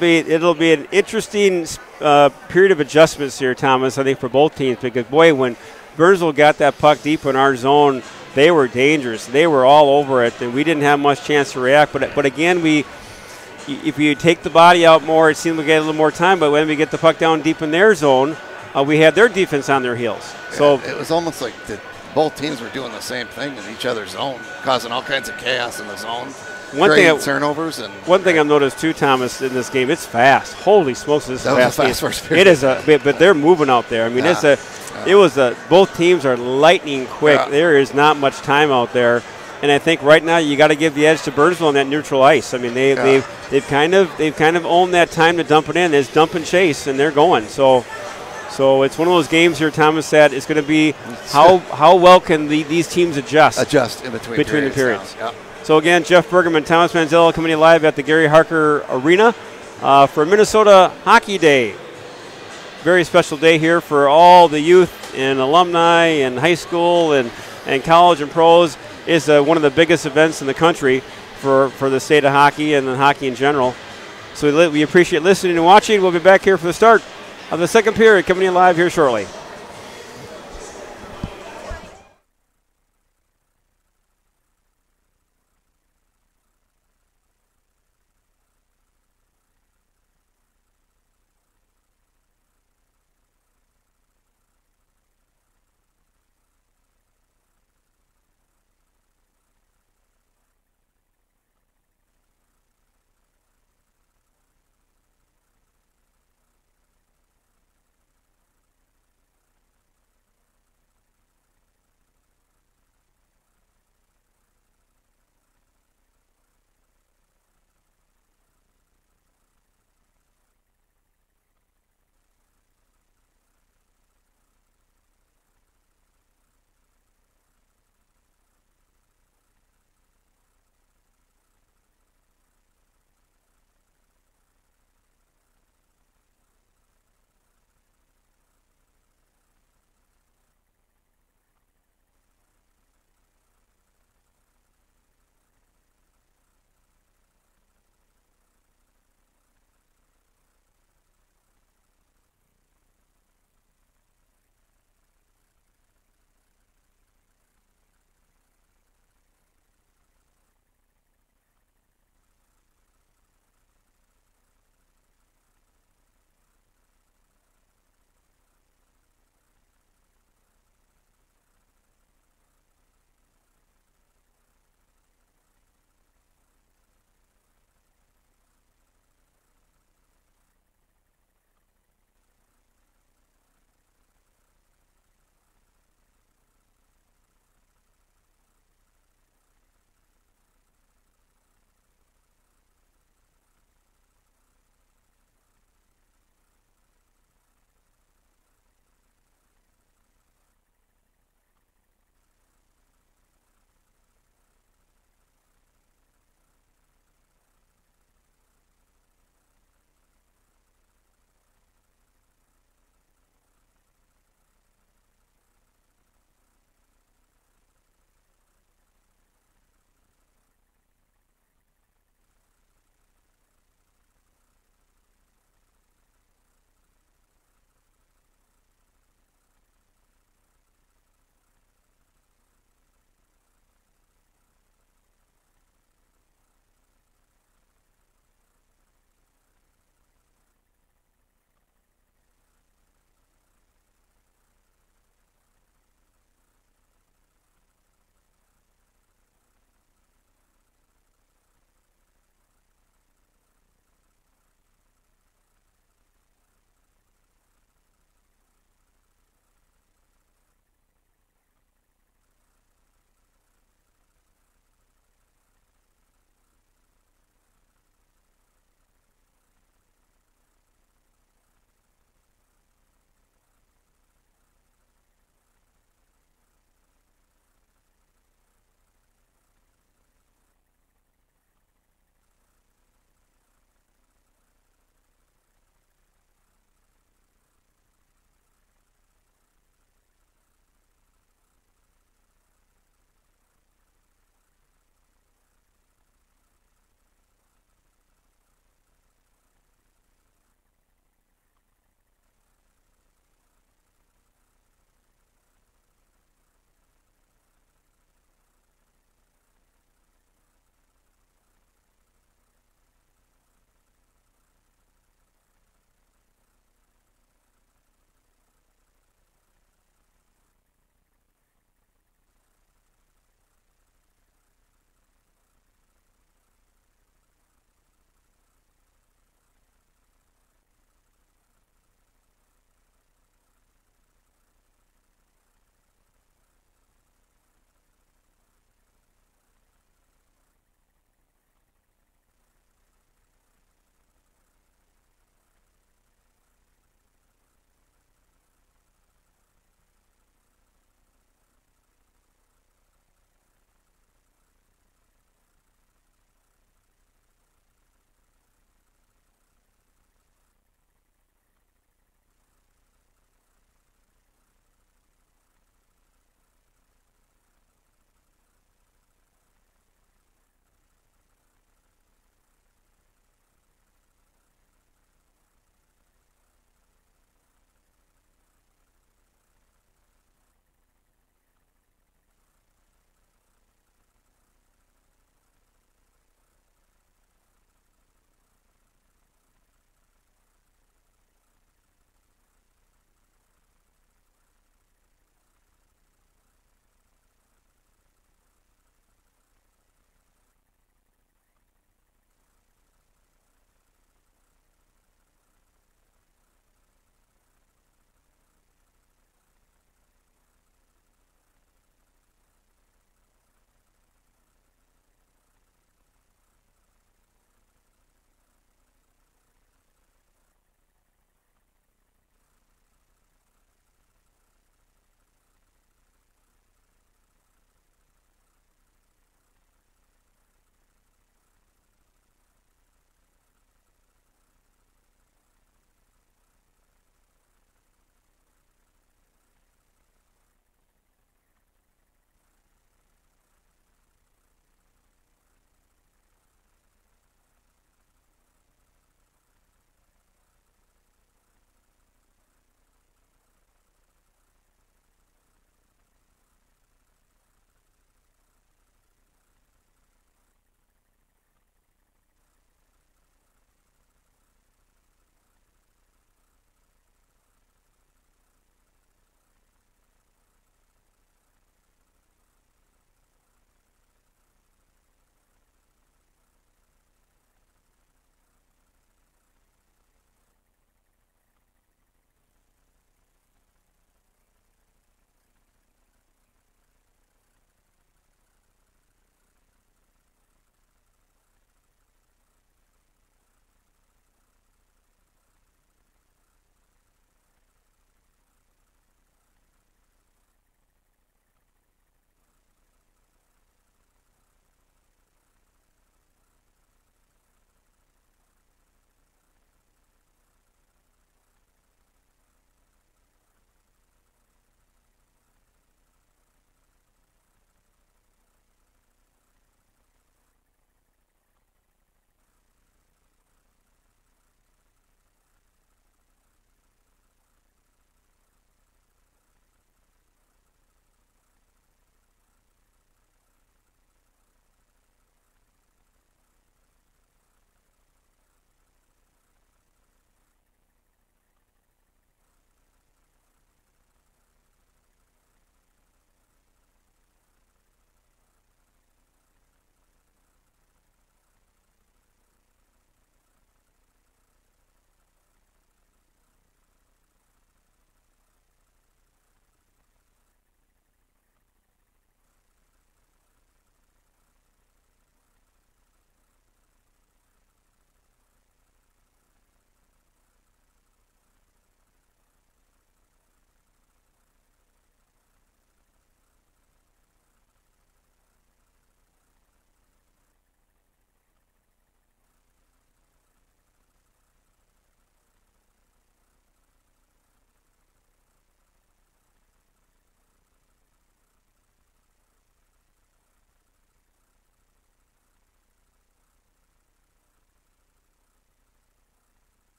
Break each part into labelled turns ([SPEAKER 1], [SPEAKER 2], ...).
[SPEAKER 1] It'll be an interesting period of adjustments here, Thomas, I think, for both teams, because, boy, when Burnsville got that puck deep in our zone, they were dangerous. They were all over it, and we didn't have much chance to react. But again, if you take the body out more, it seemed we get a little more time. But when we get the puck down deep in their zone, we had their defense on their heels.
[SPEAKER 2] Yeah,
[SPEAKER 1] so
[SPEAKER 2] it was almost like both teams were doing the same thing in each other's zone, causing all kinds of chaos in the zone. Turnovers and
[SPEAKER 1] one thing I've noticed too, Thomas, in this game, it's fast. Holy smokes, this is
[SPEAKER 2] that
[SPEAKER 1] fast.
[SPEAKER 2] Was a fast first period.
[SPEAKER 1] It is but they're moving out there. I mean, both teams are lightning quick.
[SPEAKER 2] Yeah.
[SPEAKER 1] There is not much time out there, and I think right now you got to give the edge to Burnsville on that neutral ice. I mean, they've kind of owned that time to dump it in. It's dump and chase, and they're going. So it's one of those games here, Thomas, that it's going to be how well can these teams adjust
[SPEAKER 2] in between
[SPEAKER 1] the periods.
[SPEAKER 2] Yeah.
[SPEAKER 1] So again, Jeff Bergman, Thomas Manzella coming in live at the Gary Harker Arena for Minnesota Hockey Day. Very special day here for all the youth and alumni and high school and college and pros. It's one of the biggest events in the country for the state of hockey and hockey in general. So we appreciate listening and watching. We'll be back here for the start of the second period coming in live here shortly.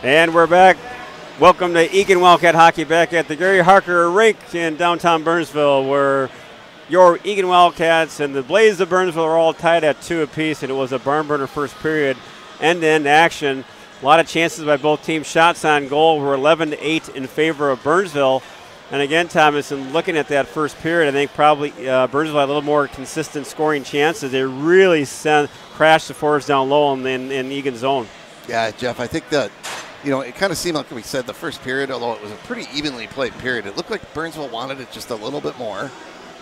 [SPEAKER 1] And we're back. Welcome to Eagan Wildcat Hockey back at the Gary Harker Rink in downtown Burnsville, where your Eagan Wildcats and the Blaze of Burnsville are all tied at 2 apiece, and it was a barn burner first period, end-to-end action. A lot of chances by both teams. Shots on goal were 11-8 in favor of Burnsville. And again, Thomas, in looking at that first period, I think probably Burnsville had a little more consistent scoring chances. They really crashed the forwards down low in Eagan's zone.
[SPEAKER 2] Yeah, Jeff, I think that, it kind of seemed like we said the first period, although it was a pretty evenly played period, it looked like Burnsville wanted it just a little bit more,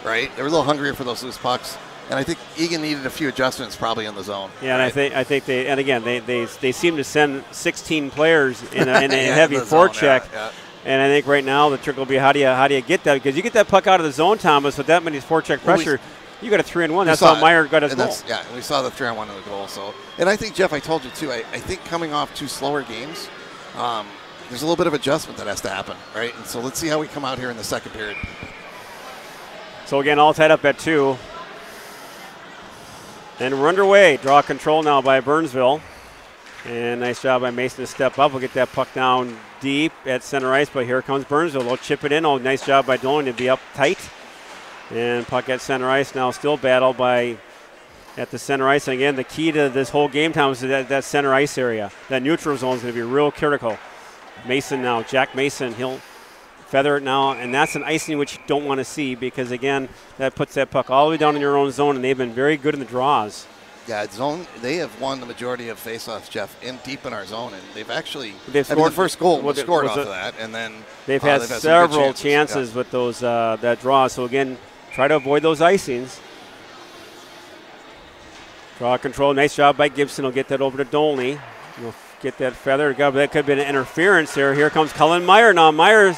[SPEAKER 2] right? They were a little hungrier for those loose pucks. And I think Eagan needed a few adjustments probably in the zone. Yeah,
[SPEAKER 1] right? And I think they, and again, they seem to send 16 players in a heavy forecheck. Yeah. And I think right now the trick will be how do you get that, because you get that puck out of the zone, Thomas, with that many forecheck pressure. You got a 3-on-1. That's how Meyer got his goal.
[SPEAKER 2] Yeah, and we saw the 3-on-1 in the goal. So, and I think, Jeff, I told you too. I think coming off 2 slower games, there's a little bit of adjustment that has to happen, right? And so let's see how we come out here in the second period.
[SPEAKER 1] So again, all tied up at 2. And we're underway. Draw control now by Burnsville. And nice job by Mason to step up. We'll get that puck down deep at center ice, but here comes Burnsville. They'll chip it in. Oh, nice job by Dolan to be up tight. And puck at center ice now, still battled at the center ice. And again, the key to this whole game, Thomas, is that center ice area. That neutral zone is going to be real critical. Mason now, Jack Mason, he'll feather it now, and that's an icing which you don't want to see, because again, that puts that puck all the way down in your own zone, and they've been very good in the draws. Yeah,
[SPEAKER 2] zone. They have won the majority of faceoffs, Jeff, deep in our zone, and they've
[SPEAKER 1] scored,
[SPEAKER 2] the first goal was scored off of that, and then
[SPEAKER 1] they've had several chances with those that draw. So again, try to avoid those icings. Draw control, nice job by Gibson. He'll get that over to Dolney. He'll get that feather. That could have been an interference there. Here comes Cullen Meyer now. Meyer,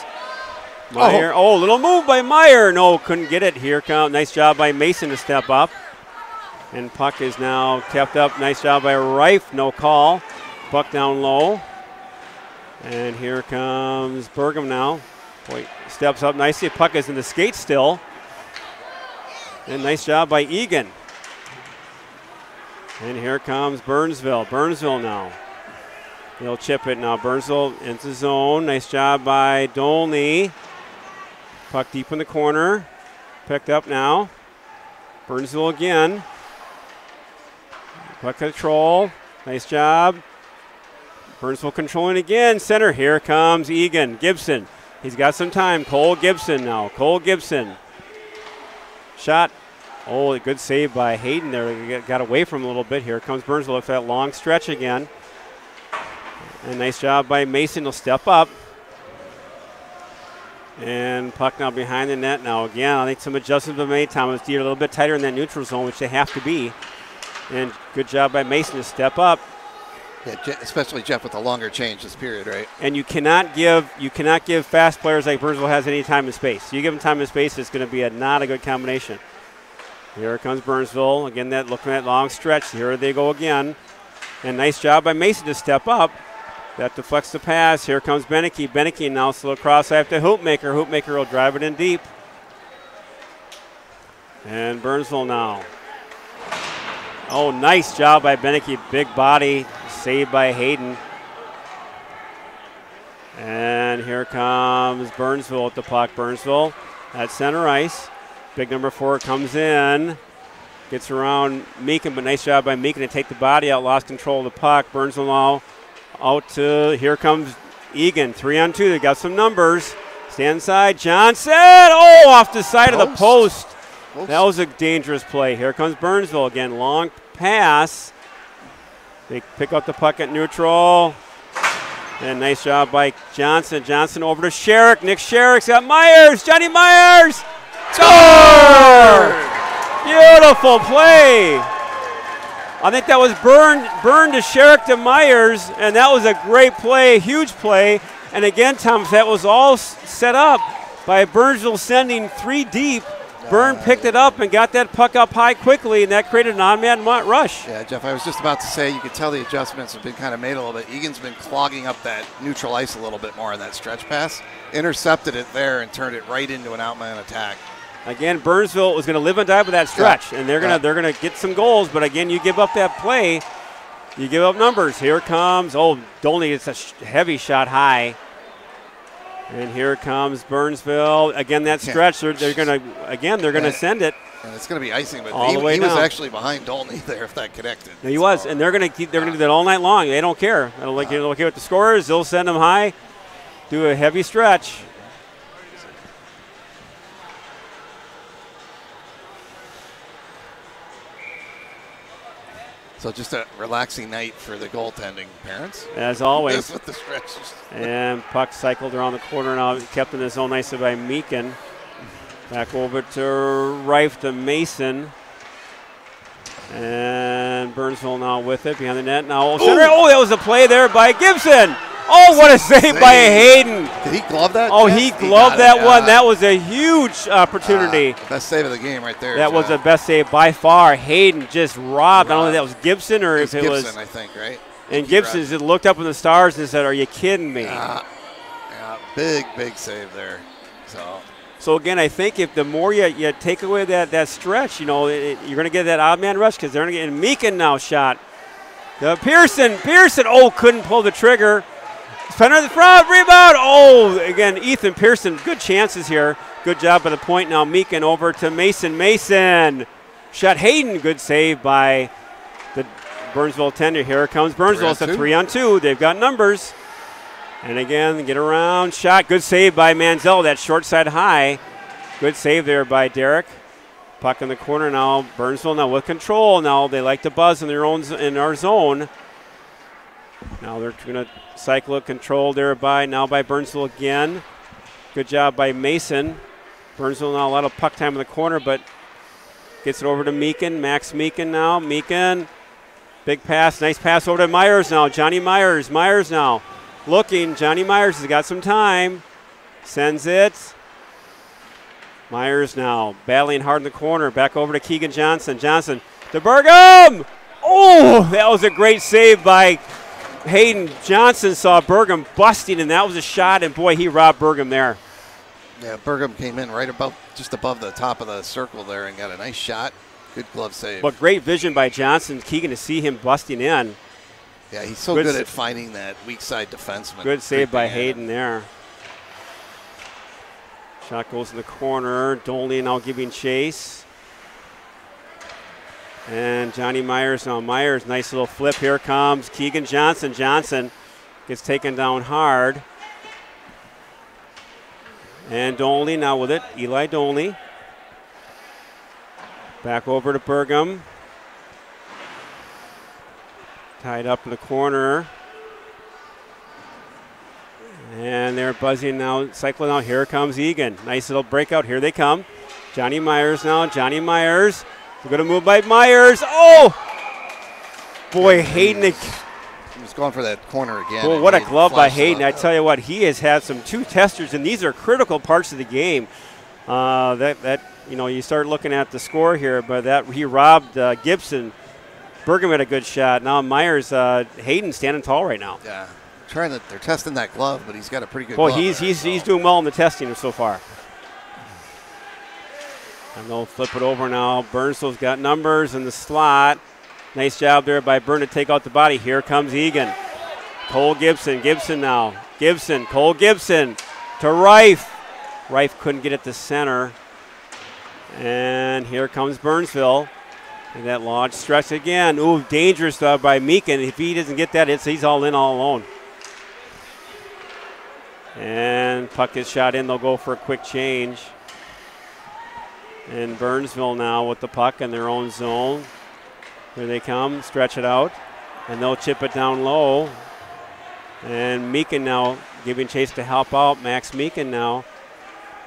[SPEAKER 1] little move by Meyer. No, couldn't get it. Here comes, nice job by Mason to step up. And puck is now kept up. Nice job by Reif. No call. Puck down low. And here comes Burgum now. Boy, steps up nicely. Puck is in the skate still. And nice job by Eagan. And here comes Burnsville. Burnsville now. They'll chip it now. Burnsville into zone. Nice job by Dolney. Puck deep in the corner. Picked up now. Burnsville again. Puck control. Nice job. Burnsville controlling again. Center. Here comes Eagan. Gibson. He's got some time. Cole Gibson now. Cole Gibson. Shot. Oh, a good save by Hayden there. Got away from him a little bit. Here comes Burnsville with that long stretch again. And nice job by Mason. He'll step up. And puck now behind the net now. Again, I think some adjustments have been made. Thomas D a little bit tighter in that neutral zone, which they have to be. And good job by Mason to step up.
[SPEAKER 2] Yeah, especially Jeff with a longer change this period, right?
[SPEAKER 1] And you cannot give fast players like Burnsville has any time and space. You give them time and space, it's going to be not a good combination. Here comes Burnsville again. Looking at long stretch. Here they go again. And nice job by Mason to step up. That deflects the pass. Here comes Beneke. Beneke now slow cross after Hoopmaker. Hoopmaker will drive it in deep. And Burnsville now. Oh, nice job by Beneke. Big body. Saved by Hayden. And here comes Burnsville at the puck. Burnsville at center ice. Big number 4 comes in. Gets around Meekin, but nice job by Meekin to take the body out. Lost control of the puck. Burnsville now out to, here comes Eagan. 3-on-2. They got some numbers. Stand side. Johnson. Oh, off the side of the post. That was a dangerous play. Here comes Burnsville again. Long pass. They pick up the puck at neutral. And nice job by Johnson. Johnson over to Sherrick. Nick Sherrick's got Myers. Johnny Myers. Score! Beautiful play. I think that was Byrne to Sherrick to Myers, and that was a great play, huge play. And again, Thomas, that was all set up by Burnsville sending 3 deep. Byrne picked it up and got that puck up high quickly, and that created an on-man rush.
[SPEAKER 2] Yeah, Jeff, I was just about to say, you could tell the adjustments have been kind of made a little bit. Egan's been clogging up that neutral ice a little bit more on that stretch pass. Intercepted it there and turned it right into an out-man attack.
[SPEAKER 1] Again, Burnsville was going to live and die with that stretch, and they're going to get some goals. But again, you give up that play, You give up numbers. Here comes, Dolney gets a heavy shot high. And here comes Burnville. Again, that stretch, they're going to send it.
[SPEAKER 2] And it's going to be icing, but
[SPEAKER 1] all the way
[SPEAKER 2] he
[SPEAKER 1] down.
[SPEAKER 2] Was actually behind Dolney there if that connected.
[SPEAKER 1] No, he was, and they're going to do that all night long. They don't care. They don't care what the score is. They'll send them high, do a heavy stretch.
[SPEAKER 2] So just a relaxing night for the goaltending parents.
[SPEAKER 1] As always.
[SPEAKER 2] With the stretches.
[SPEAKER 1] And puck cycled around the corner now, kept in the zone nicely by Meakin. Back over to Reif to Mason. And Burnville now with it behind the net. Now, that was a play there by Gibson. Oh, what a save by Hayden.
[SPEAKER 2] Did he glove that?
[SPEAKER 1] Oh, he gloved that one. That was a huge opportunity.
[SPEAKER 2] Best save of the game right there.
[SPEAKER 1] That was the best save by far. Hayden just robbed. I don't know if that was Gibson or if it was.
[SPEAKER 2] Gibson, I think, right?
[SPEAKER 1] And Gibson just looked up in the stars and said, "Are you kidding me?"
[SPEAKER 2] Yeah, big save there.
[SPEAKER 1] So again, I think if the more you take away that stretch, you're going to get that odd man rush because they're going to get Meakin now shot. Pearson, couldn't pull the trigger. Center of the front, rebound. Again, Ethan Pearson, good chances here. Good job by the point now. Meakin over to Mason. Shot Hayden, good save by the Burnsville tender. Here comes Burnsville. It's a 3-on-2. They've got numbers. And again, get around, shot. Good save by Manziel, that short side high. Good save there by Derek. Puck in the corner now. Burnsville now with control. Now they like to buzz in our zone. Now they're going to cycle it, control there by Burnsville again. Good job by Mason. Burnsville now a lot of puck time in the corner, but gets it over to Meakin. Max Meakin now. Meakin, big pass, nice pass over to Myers now. Johnny Myers. Myers now. Looking, Johnny Myers has got some time. Sends it. Myers now battling hard in the corner. Back over to Keegan Johnson. Johnson to Burgum. Oh, that was a great save by Hayden. Johnson saw Burgum busting, and that was a shot, and boy, he robbed Burgum there.
[SPEAKER 2] Yeah, Burgum came in just above the top of the circle there and got a nice shot. Good glove save.
[SPEAKER 1] But great vision by Johnson. Keegan to see him busting in.
[SPEAKER 2] Yeah, he's so good at finding that weak side defenseman.
[SPEAKER 1] Good save by Hayden there. Shot goes in the corner. Dolney now giving chase. And Johnny Myers now. Myers, nice little flip. Here comes Keegan Johnson. Johnson gets taken down hard. And Dolney now with it. Eli Dolney. Back over to Burgum. Tied up in the corner. And they're buzzing now, cycling out. Here comes Eagan. Nice little breakout. Here they come. Johnny Myers now. Johnny Myers. We're going to move by Myers. Oh! Boy, Hayden.
[SPEAKER 2] He was going for that corner again.
[SPEAKER 1] Well, what a glove by Hayden. I tell you what, he has had some two testers, and these are critical parts of the game. You start looking at the score here, but that he robbed Gibson. Burgum had a good shot. Now Myers, Hayden standing tall right now.
[SPEAKER 2] Yeah, they're testing that glove, but he's got a pretty good glove.
[SPEAKER 1] Well, he's doing well in the testing so far. And they'll flip it over now. Burnsville's got numbers in the slot. Nice job there by Burn to take out the body. Here comes Eagan. Cole Gibson. Gibson now. Gibson. Cole Gibson to Reif. Reif couldn't get it to center. And here comes Burnsville. And that launch stretch again. Ooh, dangerous by Meakin. If he doesn't get that, he's all in all alone. And puck is shot in. They'll go for a quick change. And Burnsville now with the puck in their own zone. Here they come. Stretch it out. And they'll chip it down low. And Meakin now giving chase to help out. Max Meakin now.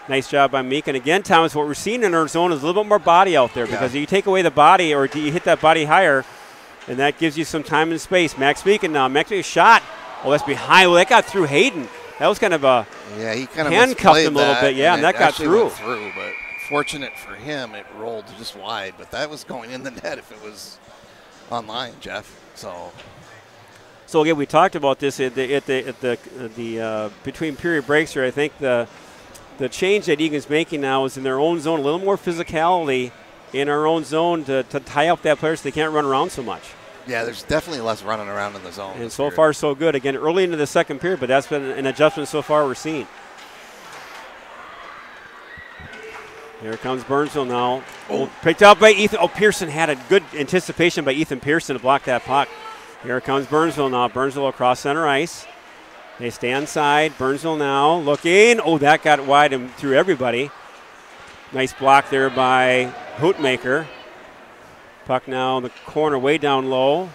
[SPEAKER 1] Nice job by Meakin. Again, Thomas, what we're seeing in our zone is a little bit more body out there because you take away the body or you hit that body higher, and that gives you some time and space. Max Meakin now. Max Meakin shot. Oh, that's behind. Well, that got through Hayden. That was kind of a
[SPEAKER 2] he kind of
[SPEAKER 1] handcuffed him a little bit. Yeah, and that got through.
[SPEAKER 2] But fortunate for him, it rolled just wide. But that was going in the net if it was online, Jeff. So
[SPEAKER 1] again, we talked about this at the between period breaks here. I think the change that Eagan's making now is in their own zone, a little more physicality in our own zone to tie up that player so they can't run around so much.
[SPEAKER 2] Yeah, there's definitely less running around in the zone.
[SPEAKER 1] And so far, so good. Again, early into the second period, but that's been an adjustment so far we're seeing. Here comes Burnville now. Oh, picked up by Ethan. Oh, Pearson had a good anticipation by Ethan Pearson to block that puck. Here comes Burnville now. Burnville across center ice. They stay inside. Burnville now looking. Oh, that got wide and through everybody. Nice block there by Hootmaker. Puck now in the corner way down low.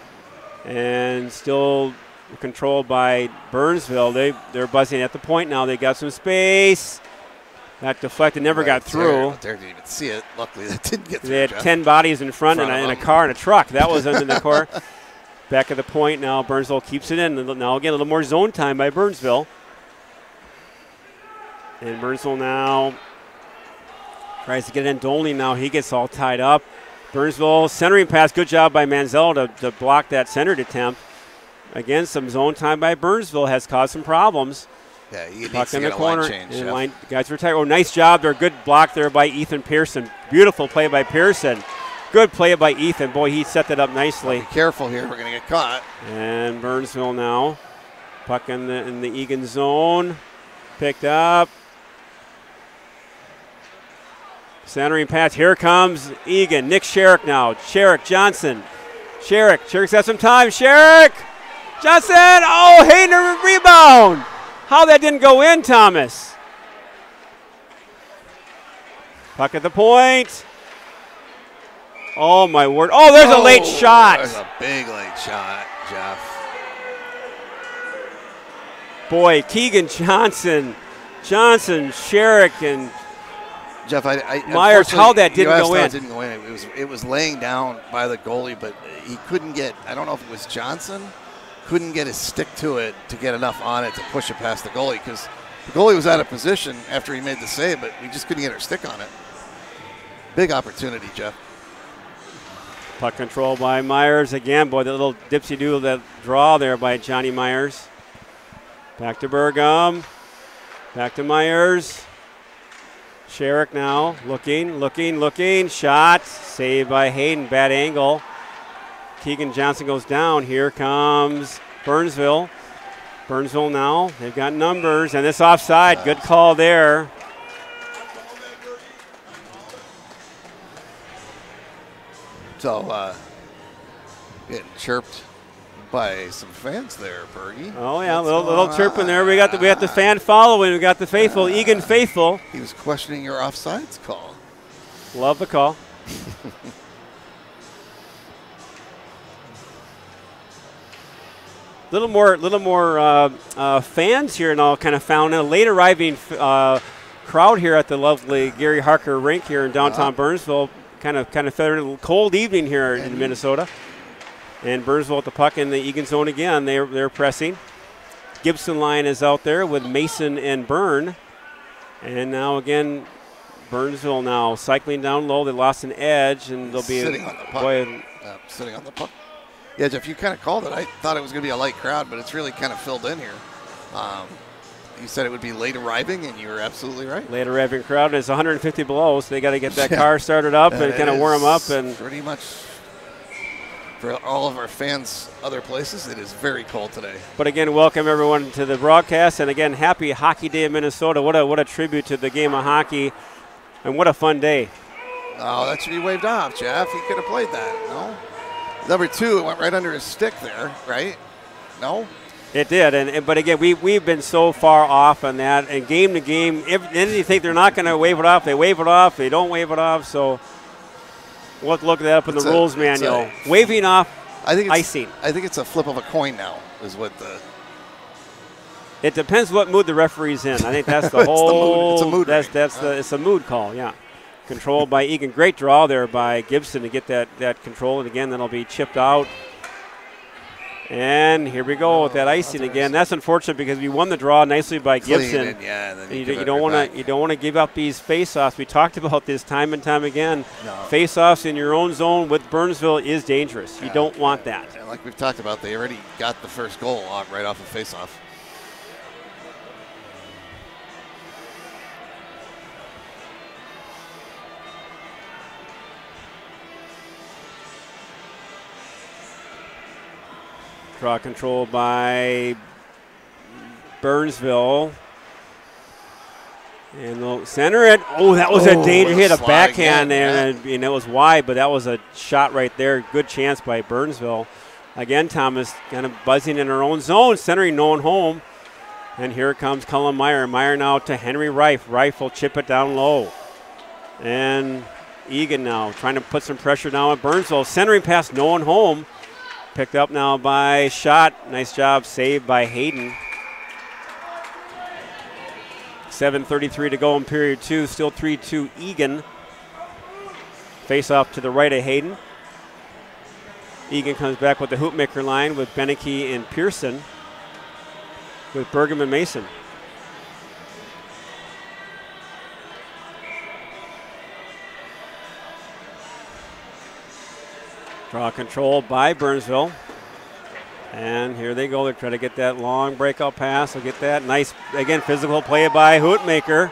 [SPEAKER 1] And still controlled by Burnsville. They're buzzing at the point now. They got some space. That deflected, never got through.
[SPEAKER 2] There didn't even see it. Luckily, that didn't get through.
[SPEAKER 1] They had 10 bodies in front and a car and a truck. That was under the core. Back at the point now. Burnsville keeps it in. Now again, a little more zone time by Burnsville. And Burnsville now tries to get it in. Dolney now. He gets all tied up. Burnsville centering pass. Good job by Manzello to block that centered attempt. Again, some zone time by Burnsville has caused some problems.
[SPEAKER 2] Yeah, he needs
[SPEAKER 1] Puck
[SPEAKER 2] to
[SPEAKER 1] in
[SPEAKER 2] get
[SPEAKER 1] the
[SPEAKER 2] a
[SPEAKER 1] corner.
[SPEAKER 2] line change.
[SPEAKER 1] Guys retired. Oh, nice job there. Good block there by Ethan Pearson. Beautiful play by Pearson. Good play by Ethan. Boy, he set that up nicely.
[SPEAKER 2] Be careful here. We're going to get caught.
[SPEAKER 1] And Burnsville now. Puck in the Eagan zone. Picked up. Centering pass. Here comes Eagan. Nick Sherrick now. Sherrick, Johnson. Sherrick's got some time. Sherrick! Johnson! Oh, Hayden rebound! How that didn't go in, Thomas. Puck at the point. Oh, my word. Oh, there's a late shot.
[SPEAKER 2] There's a big late shot, Jeff.
[SPEAKER 1] Boy, Keegan Johnson, Sherrick, and
[SPEAKER 2] Jeff,
[SPEAKER 1] Myers, how that didn't go in.
[SPEAKER 2] It didn't go in. It was laying down by the goalie, but he couldn't get, I don't know if it was Johnson, couldn't get his stick to it to get enough on it to push it past the goalie because the goalie was out of position after he made the save, but we just couldn't get our stick on it. Big opportunity, Jeff.
[SPEAKER 1] Puck control by Myers again. Boy, the little dipsy-do, that draw there by Johnny Myers. Back to Burgum. Back to Myers. Sherrick now looking. Shot. Saved by Hayden. Bad angle. Keegan Johnson goes down. Here comes Burnsville. Burnsville now. They've got numbers. And this offside. Good call there.
[SPEAKER 2] So, getting chirped by some fans there, Bergie.
[SPEAKER 1] Oh yeah, a little chirping there. We got the fan following. We got the faithful, Eagan faithful.
[SPEAKER 2] He was questioning your offsides call.
[SPEAKER 1] Love the call. Little more fans here, and all kind of found a late arriving crowd here at the lovely Gary Harker rink here in downtown Burnsville. Kind of a cold evening here in Minnesota. And Burnsville with the puck in the Eagan zone again. They're pressing. Gibson line is out there with Mason and Byrne. And now again, Burnsville now cycling down low. They lost an edge, and they'll be
[SPEAKER 2] sitting on the puck. Sitting on the puck. Yeah, Jeff, you kind of called it. I thought it was going to be a light crowd, but it's really kind of filled in here. You said it would be late arriving, and you were absolutely right.
[SPEAKER 1] Late arriving crowd, and it's 150 below, so they got to get that car started up and kind of warm them up. And
[SPEAKER 2] pretty much for all of our fans other places, it is very cold today.
[SPEAKER 1] But again, welcome everyone to the broadcast, and again, happy Hockey Day in Minnesota. What a tribute to the game of hockey, and what a fun day.
[SPEAKER 2] Oh, that should be waved off, Jeff. He could have played that, no? Number 2, it went right under his stick there, right? No?
[SPEAKER 1] It did, but again, we've been so far off on that, and game to game, you think they're not going to wave it off, they wave it off, they don't wave it off, so we'll have to look that up in the rules manual. Waving off icing.
[SPEAKER 2] I think it's a flip of a coin now, is what the...
[SPEAKER 1] It depends what mood the referee's in. I think that's the whole...
[SPEAKER 2] It's a mood.
[SPEAKER 1] It's a mood call, yeah. Controlled by Eagan. Great draw there by Gibson to get that control, and again, that'll be chipped out. And here we go with that icing again. That's unfortunate because we won the draw nicely by Gibson. You don't want to give up these face-offs. We talked about this time and time again. No. Face-offs in your own zone with Burnsville is dangerous. You don't want that.
[SPEAKER 2] And like we've talked about, they already got the first goal right off of face-off.
[SPEAKER 1] Draw control by Burnville. And they'll center it. Oh, that was a danger. He had a backhand and it was wide, but that was a shot right there. Good chance by Burnville. Again, Thomas kind of buzzing in her own zone, centering no one home. And here comes Cullen Meyer. Meyer now to Henry Reif. Reif will chip it down low. And Eagan now trying to put some pressure down at Burnville. Centering pass, no one home. Picked up now by Schott. Nice job, saved by Hayden. 7:33 to go in period 2. Still 3-2 Eagan. Face off to the right of Hayden. Eagan comes back with the hoopmaker line with Beneke and Pearson. With Burgum and Mason. Draw control by Burnville. And here they go. They're trying to get that long breakout pass. They'll get that. Nice, again, physical play by Hootmaker.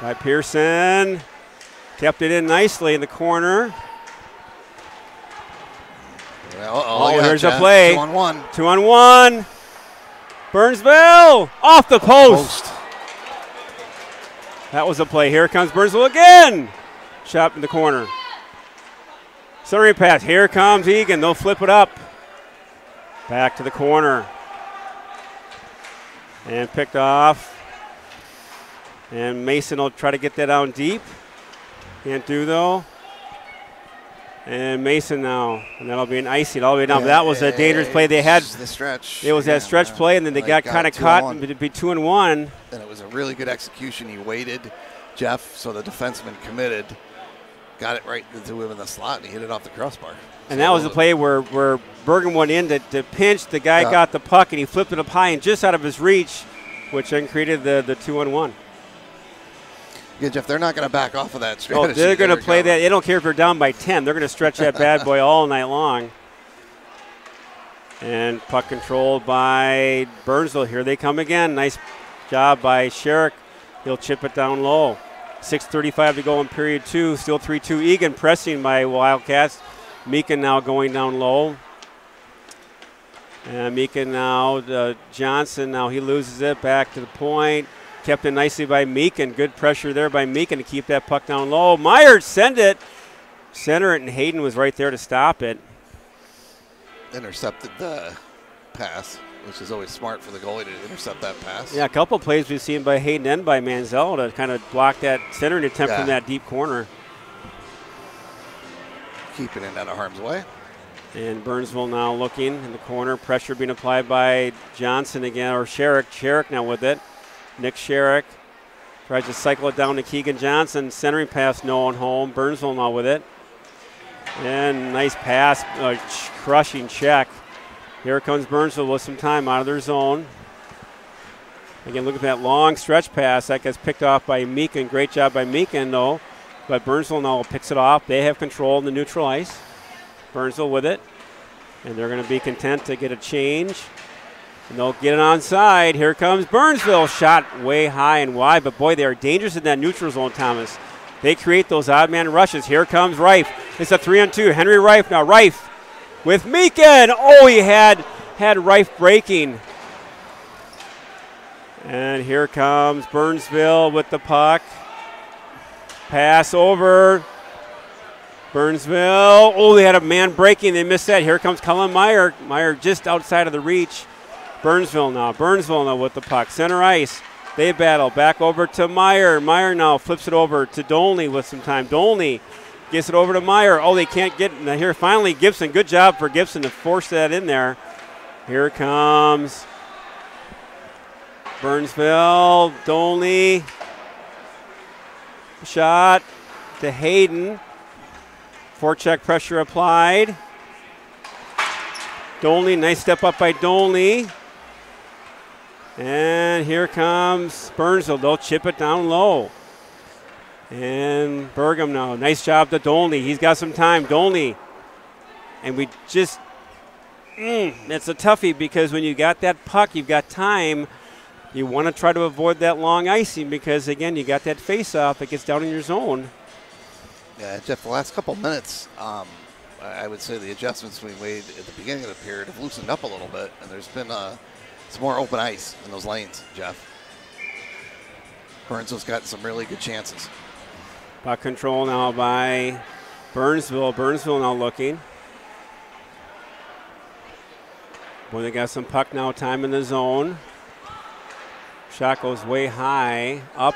[SPEAKER 1] By Pearson. Kept it in nicely in the corner.
[SPEAKER 2] Well,
[SPEAKER 1] here's a play.
[SPEAKER 2] 2-on-1.
[SPEAKER 1] 2-on-1. Burnville off the post. That was a play. Here comes Burnville again. Shot in the corner. Centering pass. Here comes Eagan. They'll flip it up. Back to the corner. And picked off. And Mason will try to get that out deep. Can't do though. And Mason now. And that'll be an icy all the way down. That was a dangerous play. They had
[SPEAKER 2] the stretch.
[SPEAKER 1] It was that stretch play, and then they got kind of caught. It'd be 2-1.
[SPEAKER 2] And it was a really good execution. He waited, Jeff, so the defenseman committed. Got it right to him in the slot, and he hit it off the crossbar.
[SPEAKER 1] And that was the play where Bergen went in to pinch. The guy got the puck, and he flipped it up high and just out of his reach, which then created the 2-1.
[SPEAKER 2] Yeah, Jeff, they're not going to back off of that strategy.
[SPEAKER 1] Oh, they're going to play that. They don't care if they're down by 10. They're going to stretch that bad boy all night long. And puck controlled by Burnville. Here they come again. Nice job by Sherrick. He'll chip it down low. 6:35 to go in period 2. Still 3-2 Eagan, pressing by Wildcats. Meekin now going down low. And Meekin now, Johnson now he loses it back to the point. Kept it nicely by Meekin. Good pressure there by Meekin to keep that puck down low. Myers send it. Center it, and Hayden was right there to stop it.
[SPEAKER 2] Intercepted the pass, which is always smart for the goalie to intercept that pass.
[SPEAKER 1] Yeah, a couple of plays we've seen by Hayden and by Manziel to kind of block that centering attempt from that deep corner.
[SPEAKER 2] Keeping it out of harm's way.
[SPEAKER 1] And Burnville now looking in the corner. Pressure being applied by Johnson again, or Sherrick. Sherrick now with it. Nick Sherrick tries to cycle it down to Keegan Johnson. Centering pass, no one home. Burnville now with it. And nice pass, crushing check. Here comes Burnville with some time out of their zone. Again, look at that long stretch pass. That gets picked off by Meekin. Great job by Meekin, though. But Burnville now picks it off. They have control in the neutral ice. Burnville with it. And they're going to be content to get a change. And they'll get it onside. Here comes Burnville. Shot way high and wide. But, boy, they are dangerous in that neutral zone, Thomas. They create those odd man rushes. Here comes Reif. It's a 3-on-2. Henry Reif now. Reif with Meekin. Oh, he had Reif breaking. And here comes Burnville with the puck. Pass over. Burnville. Oh, they had a man breaking. They missed that. Here comes Cullen Meyer. Meyer just outside of the reach. Burnville now with the puck. Center ice. They battle. Back over to Meyer. Meyer now flips it over to Dolney with some time. Dolney gets it over to Meyer. Oh, they can't get it. Now here finally Gibson. Good job for Gibson to force that in there. Here comes Burnville. Dolney. Shot to Hayden. Forecheck pressure applied. Dolney. Nice step up by Dolney. And here comes Burnville. They'll chip it down low. And Burgum now. Nice job to Dolney. He's got some time. Dolney. And we just, it's a toughie because when you got that puck, you've got time. You want to try to avoid that long icing because, again, you got that face-off that gets down in your zone.
[SPEAKER 2] Yeah, Jeff, the last couple minutes, I would say the adjustments we made at the beginning of the period have loosened up a little bit, and there's been some more open ice in those lanes, Jeff. Burnsville's got some really good chances.
[SPEAKER 1] Puck control now by Burnsville. Burnsville now looking. Boy, they got some puck now, time in the zone. Shot goes way high, up.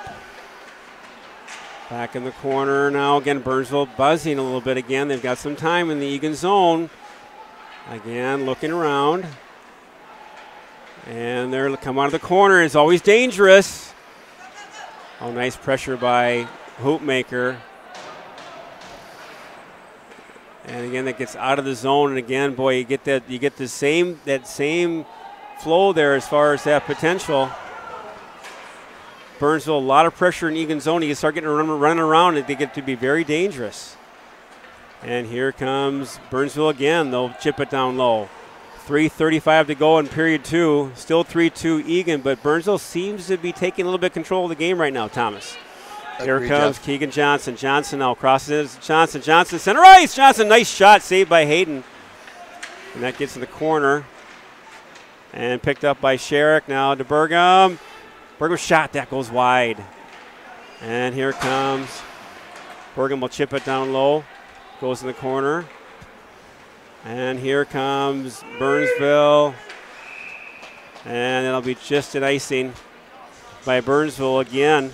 [SPEAKER 1] Back in the corner now. Again, Burnsville buzzing a little bit again. They've got some time in the Eagan zone. Again, looking around. And they're come out of the corner. It's always dangerous. Oh, nice pressure by Hoopmaker. And again, that gets out of the zone. And again, boy, you get that same flow there as far as that potential. Burnsville, a lot of pressure in Eagan zone. You start getting running around, and they get to be very dangerous. And here comes Burnsville again. They'll chip it down low. 3:35 to go in period 2. Still 3-2 Eagan, but Burnsville seems to be taking a little bit of control of the game right now, Thomas. Here comes Jeff. Keegan Johnson. Johnson now crosses it. Johnson, center ice. Johnson, nice shot, saved by Hayden. And that gets in the corner. And picked up by Sherrick. Now to Burgum. Burgum's shot, that goes wide. And here comes Burgum, will chip it down low. Goes in the corner. And here comes Burnsville. And it'll be just an icing by Burnsville again.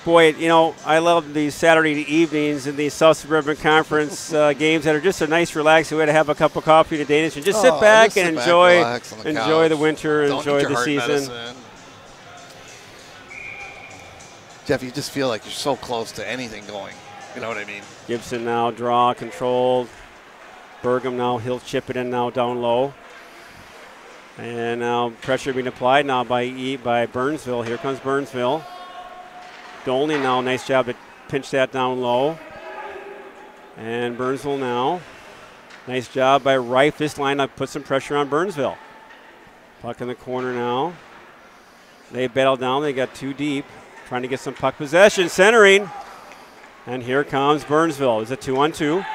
[SPEAKER 1] Boy, you know, I love these Saturday evenings and these South Suburban Conference games that are just a nice, relaxing way to have a cup of coffee to Danish and just sit back and enjoy the winter, enjoy the season.
[SPEAKER 2] Medicine. Jeff, you just feel like you're so close to anything going. You know what I mean? Gibson
[SPEAKER 1] now draw controlled. Burgum now, he'll chip it in now down low. And now pressure being applied now by Burnsville. Here comes Burnsville. Dolney now, nice job to pinch that down low. And Burnsville now. Nice job by Reif. This lineup put some pressure on Burnsville. Puck in the corner now. They battle down. They got too deep. Trying to get some puck possession. Centering. And here comes Burnsville. It's a 2-on-2.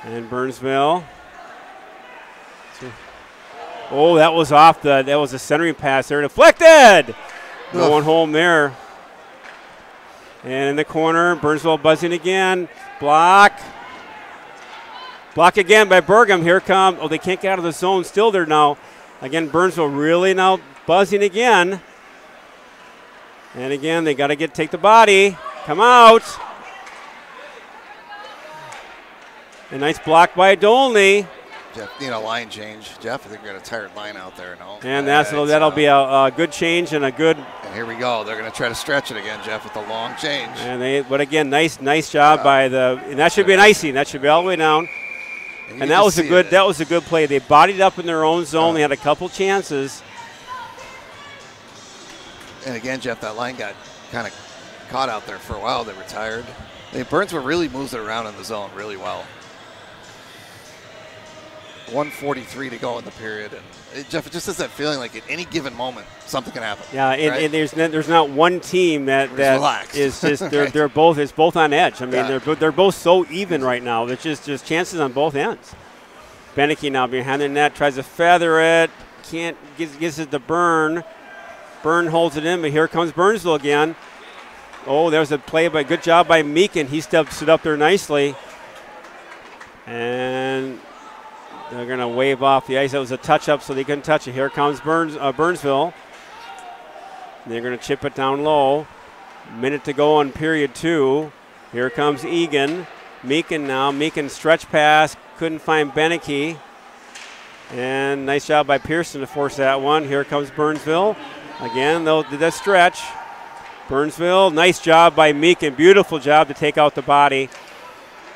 [SPEAKER 1] And Burnsville. Oh, that was off that was a centering pass there. Deflected. Going home there. And in the corner, Burnsville buzzing again. Block. Block again by Burgum. Here come. Oh, they can't get out of the zone. Still there now. Again, Burnsville really now buzzing again. And again, they got to take the body. Come out. A nice block by Dolney.
[SPEAKER 2] Jeff, need a line change. Jeff, I think we got a tired line out there. No.
[SPEAKER 1] And that'll be a good change and a good.
[SPEAKER 2] And here we go. They're going to try to stretch it again, Jeff, with the long change.
[SPEAKER 1] But again, nice job by and that should be an icing. That should be all the way down. And that was a good play. They bodied up in their own zone. They had a couple chances.
[SPEAKER 2] And again, Jeff, that line got kind of caught out there for a while. They were tired. Burnsville really moves it around in the zone really well. 1:43 to go in the period, and Jeff, it just has that feeling like at any given moment something can happen.
[SPEAKER 1] Yeah,
[SPEAKER 2] right?
[SPEAKER 1] and there's not one team that is just they're both on edge. I mean, they're both so even right now. There's just chances on both ends. Beneke now behind the net, tries to feather it, can't, gives it to Byrne. Byrne holds it in, but here comes Burnsville again. Oh, there's a play good job by Meekin. He steps it up there nicely, and they're going to wave off the ice. That was a touch-up, so they couldn't touch it. Here comes Burnsville. They're going to chip it down low. Minute to go on period 2. Here comes Eagan. Meekin now. Meekin stretch pass. Couldn't find Beneke. And nice job by Pearson to force that one. Here comes Burnsville. Again, they'll do that stretch. Burnsville, nice job by Meekin. Beautiful job to take out the body.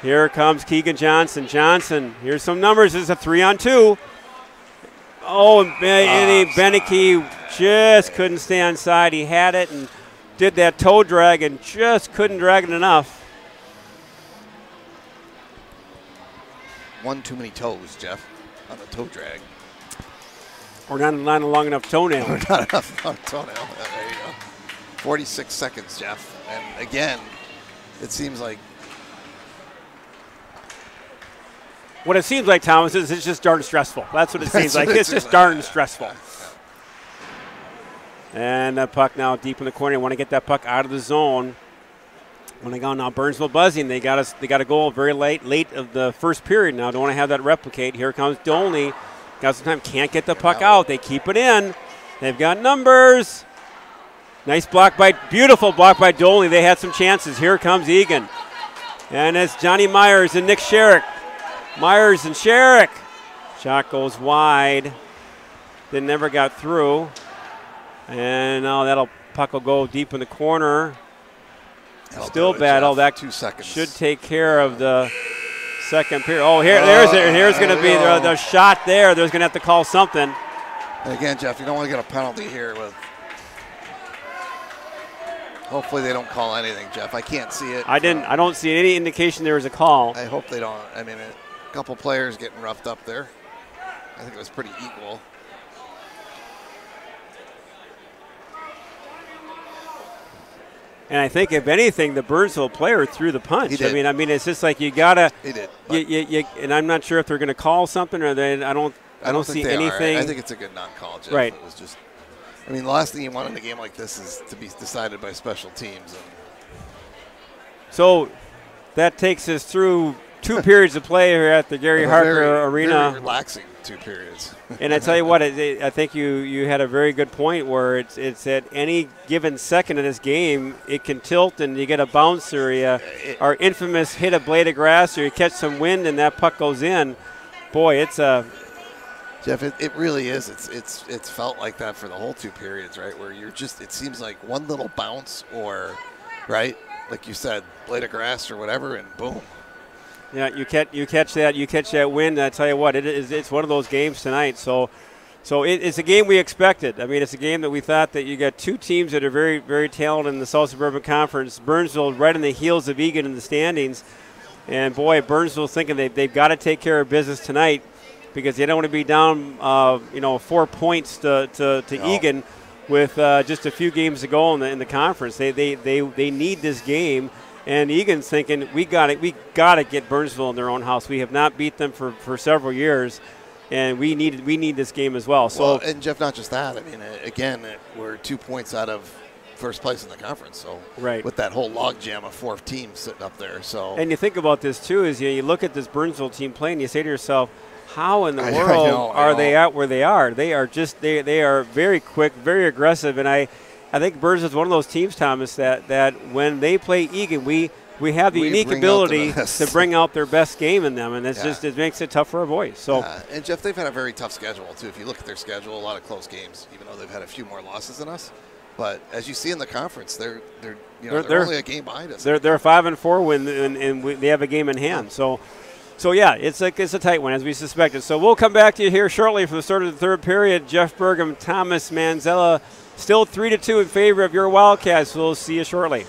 [SPEAKER 1] Here comes Keegan Johnson. Johnson, here's some numbers. This is a 3-on-2. Oh, and Beneke just couldn't stay on side. He had it and did that toe drag and just couldn't drag it enough.
[SPEAKER 2] One too many toes, Jeff, on the toe drag.
[SPEAKER 1] Or not a long enough toenail.
[SPEAKER 2] Or not enough on toenail. There you go. 46 seconds, Jeff. And again, it seems like
[SPEAKER 1] What it seems like, Thomas, is it's just darn stressful. That's what it seems like. It's just darn stressful. And the puck now deep in the corner. They want to get that puck out of the zone. When they go now, Burnsville buzzing. They got a goal very late of the first period. Now don't want to have that replicate. Here comes Dolney. Got some time. Can't get the puck out. They keep it in. They've got numbers. Nice beautiful block by Dolney. They had some chances. Here comes Eagan. And it's Johnny Myers and Nick Sherrick. Myers and Sherrick. Shot goes wide. They never got through. And now that'll puck will go deep in the corner. Still battle. That
[SPEAKER 2] 2 seconds
[SPEAKER 1] should take care of the second period. Oh, here's going to be the shot there. There's going to have to call something.
[SPEAKER 2] And again, Jeff, you don't want to get a penalty here. Hopefully they don't call anything, Jeff. I can't see it.
[SPEAKER 1] I don't see any indication there was a call.
[SPEAKER 2] I hope they don't. I mean, a couple players getting roughed up there. I think it was pretty equal.
[SPEAKER 1] And I think, if anything, the Burnsville player threw the punch.
[SPEAKER 2] He did.
[SPEAKER 1] I mean, it's just like you gotta.
[SPEAKER 2] He did.
[SPEAKER 1] And I'm not sure if they're going to call something or they. I don't see anything.
[SPEAKER 2] I think it's a good non-call, Jeff.
[SPEAKER 1] Right.
[SPEAKER 2] It was just. I mean, the last thing you want in a game like this is to be decided by special teams.
[SPEAKER 1] So that takes us through 2 periods of play here at the Gary Harker Arena.
[SPEAKER 2] Very relaxing 2 periods.
[SPEAKER 1] And I tell you what, I think you had a very good point where it's at any given second in this game, it can tilt and you get a bounce or our infamous hit a blade of grass or you catch some wind and that puck goes in. Boy, it's a.
[SPEAKER 2] Jeff, it really is. It's felt like that for the whole 2 periods, right? Where you're just, it seems like one little bounce or, right, like you said, blade of grass or whatever, and boom.
[SPEAKER 1] Yeah, you catch that wind. And I tell you what, it's one of those games tonight. So it's a game we expected. I mean, it's a game that we thought that you got 2 teams that are very, very talented in the South Suburban Conference. Burnsville right in the heels of Eagan in the standings, and boy, Burnsville's thinking they've got to take care of business tonight because they don't want to be down 4 points to Eagan with just a few games to go in the conference. They need this game. And Egan's thinking we got to get Burnsville in their own house. We have not beat them for several years, and we need this game as well. So
[SPEAKER 2] and Jeff, not just that. I mean, again, we're 2 points out of first place in the conference. So
[SPEAKER 1] right.
[SPEAKER 2] With that whole logjam of 4 teams sitting up there. So
[SPEAKER 1] and you think about this too is you look at this Burnsville team playing, and you say to yourself, how in the world are they at where they are? They are just they are very quick, very aggressive, and I think Burnsville is one of those teams, Thomas, that when they play Eagan, we have the unique ability to bring out their best game in them, and it's just it makes it tough for our boys. So,
[SPEAKER 2] and Jeff, they've had a very tough schedule too. If you look at their schedule, a lot of close games, even though they've had a few more losses than us. But as you see in the conference, they're only a game behind us.
[SPEAKER 1] They're a 5-4 win, and they have a game in hand. So yeah, it's a tight one as we suspected. So we'll come back to you here shortly for the start of the 3rd period. Jeff Bergam, Thomas Manzella. Still 3-2 in favor of your Wildcats. We'll see you shortly.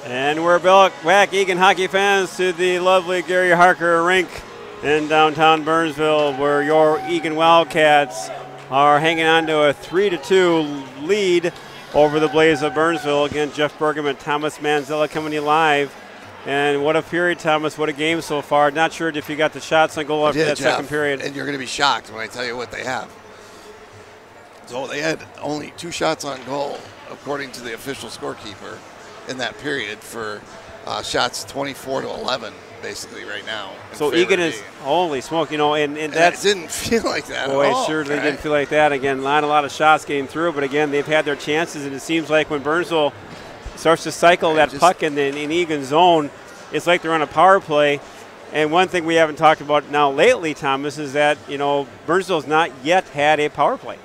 [SPEAKER 1] And we're back, Eagan hockey fans, to the lovely Gary Harker rink in downtown Burnsville, where your Eagan Wildcats are hanging on to a 3-2 lead over the Blaze of Burnsville. Again, Jeff Bergman, Thomas Manzella coming to you live. And what a period, Thomas. What a game so far. Not sure if you got the shots on goal after that second period.
[SPEAKER 2] And you're going to be shocked when I tell you what they have. So they had only 2 shots on goal, according to the official scorekeeper, in that period for shots 24-11, basically, right now.
[SPEAKER 1] So Eagan is, holy smoke, you know, and that
[SPEAKER 2] didn't feel like that
[SPEAKER 1] boy,
[SPEAKER 2] at all.
[SPEAKER 1] Certainly didn't feel like that. Again, not a lot of shots getting through, but again, they've had their chances, and it seems like when Burnsville starts to cycle that puck in Eagan's zone, it's like they're on a power play. And one thing we haven't talked about now lately, Thomas, is that, you know, Burnsville's not yet had a power play.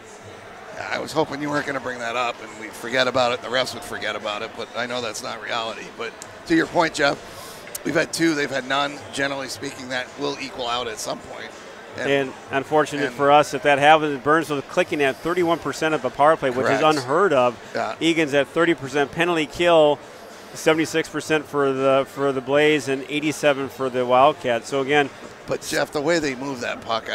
[SPEAKER 2] I was hoping you weren't going to bring that up and we'd forget about it, the refs would forget about it, but I know that's not reality. But to your point, Jeff, we've had 2, they've had none. Generally speaking, that will equel out at some point.
[SPEAKER 1] And unfortunate for us, if that happens, Burnsville clicking at 31% of the power play, which is unheard of. Yeah. Egan's at 30% penalty kill, 76% for the Blaze, and 87% for the Wildcats. So again,
[SPEAKER 2] but Jeff, the way they move that puck,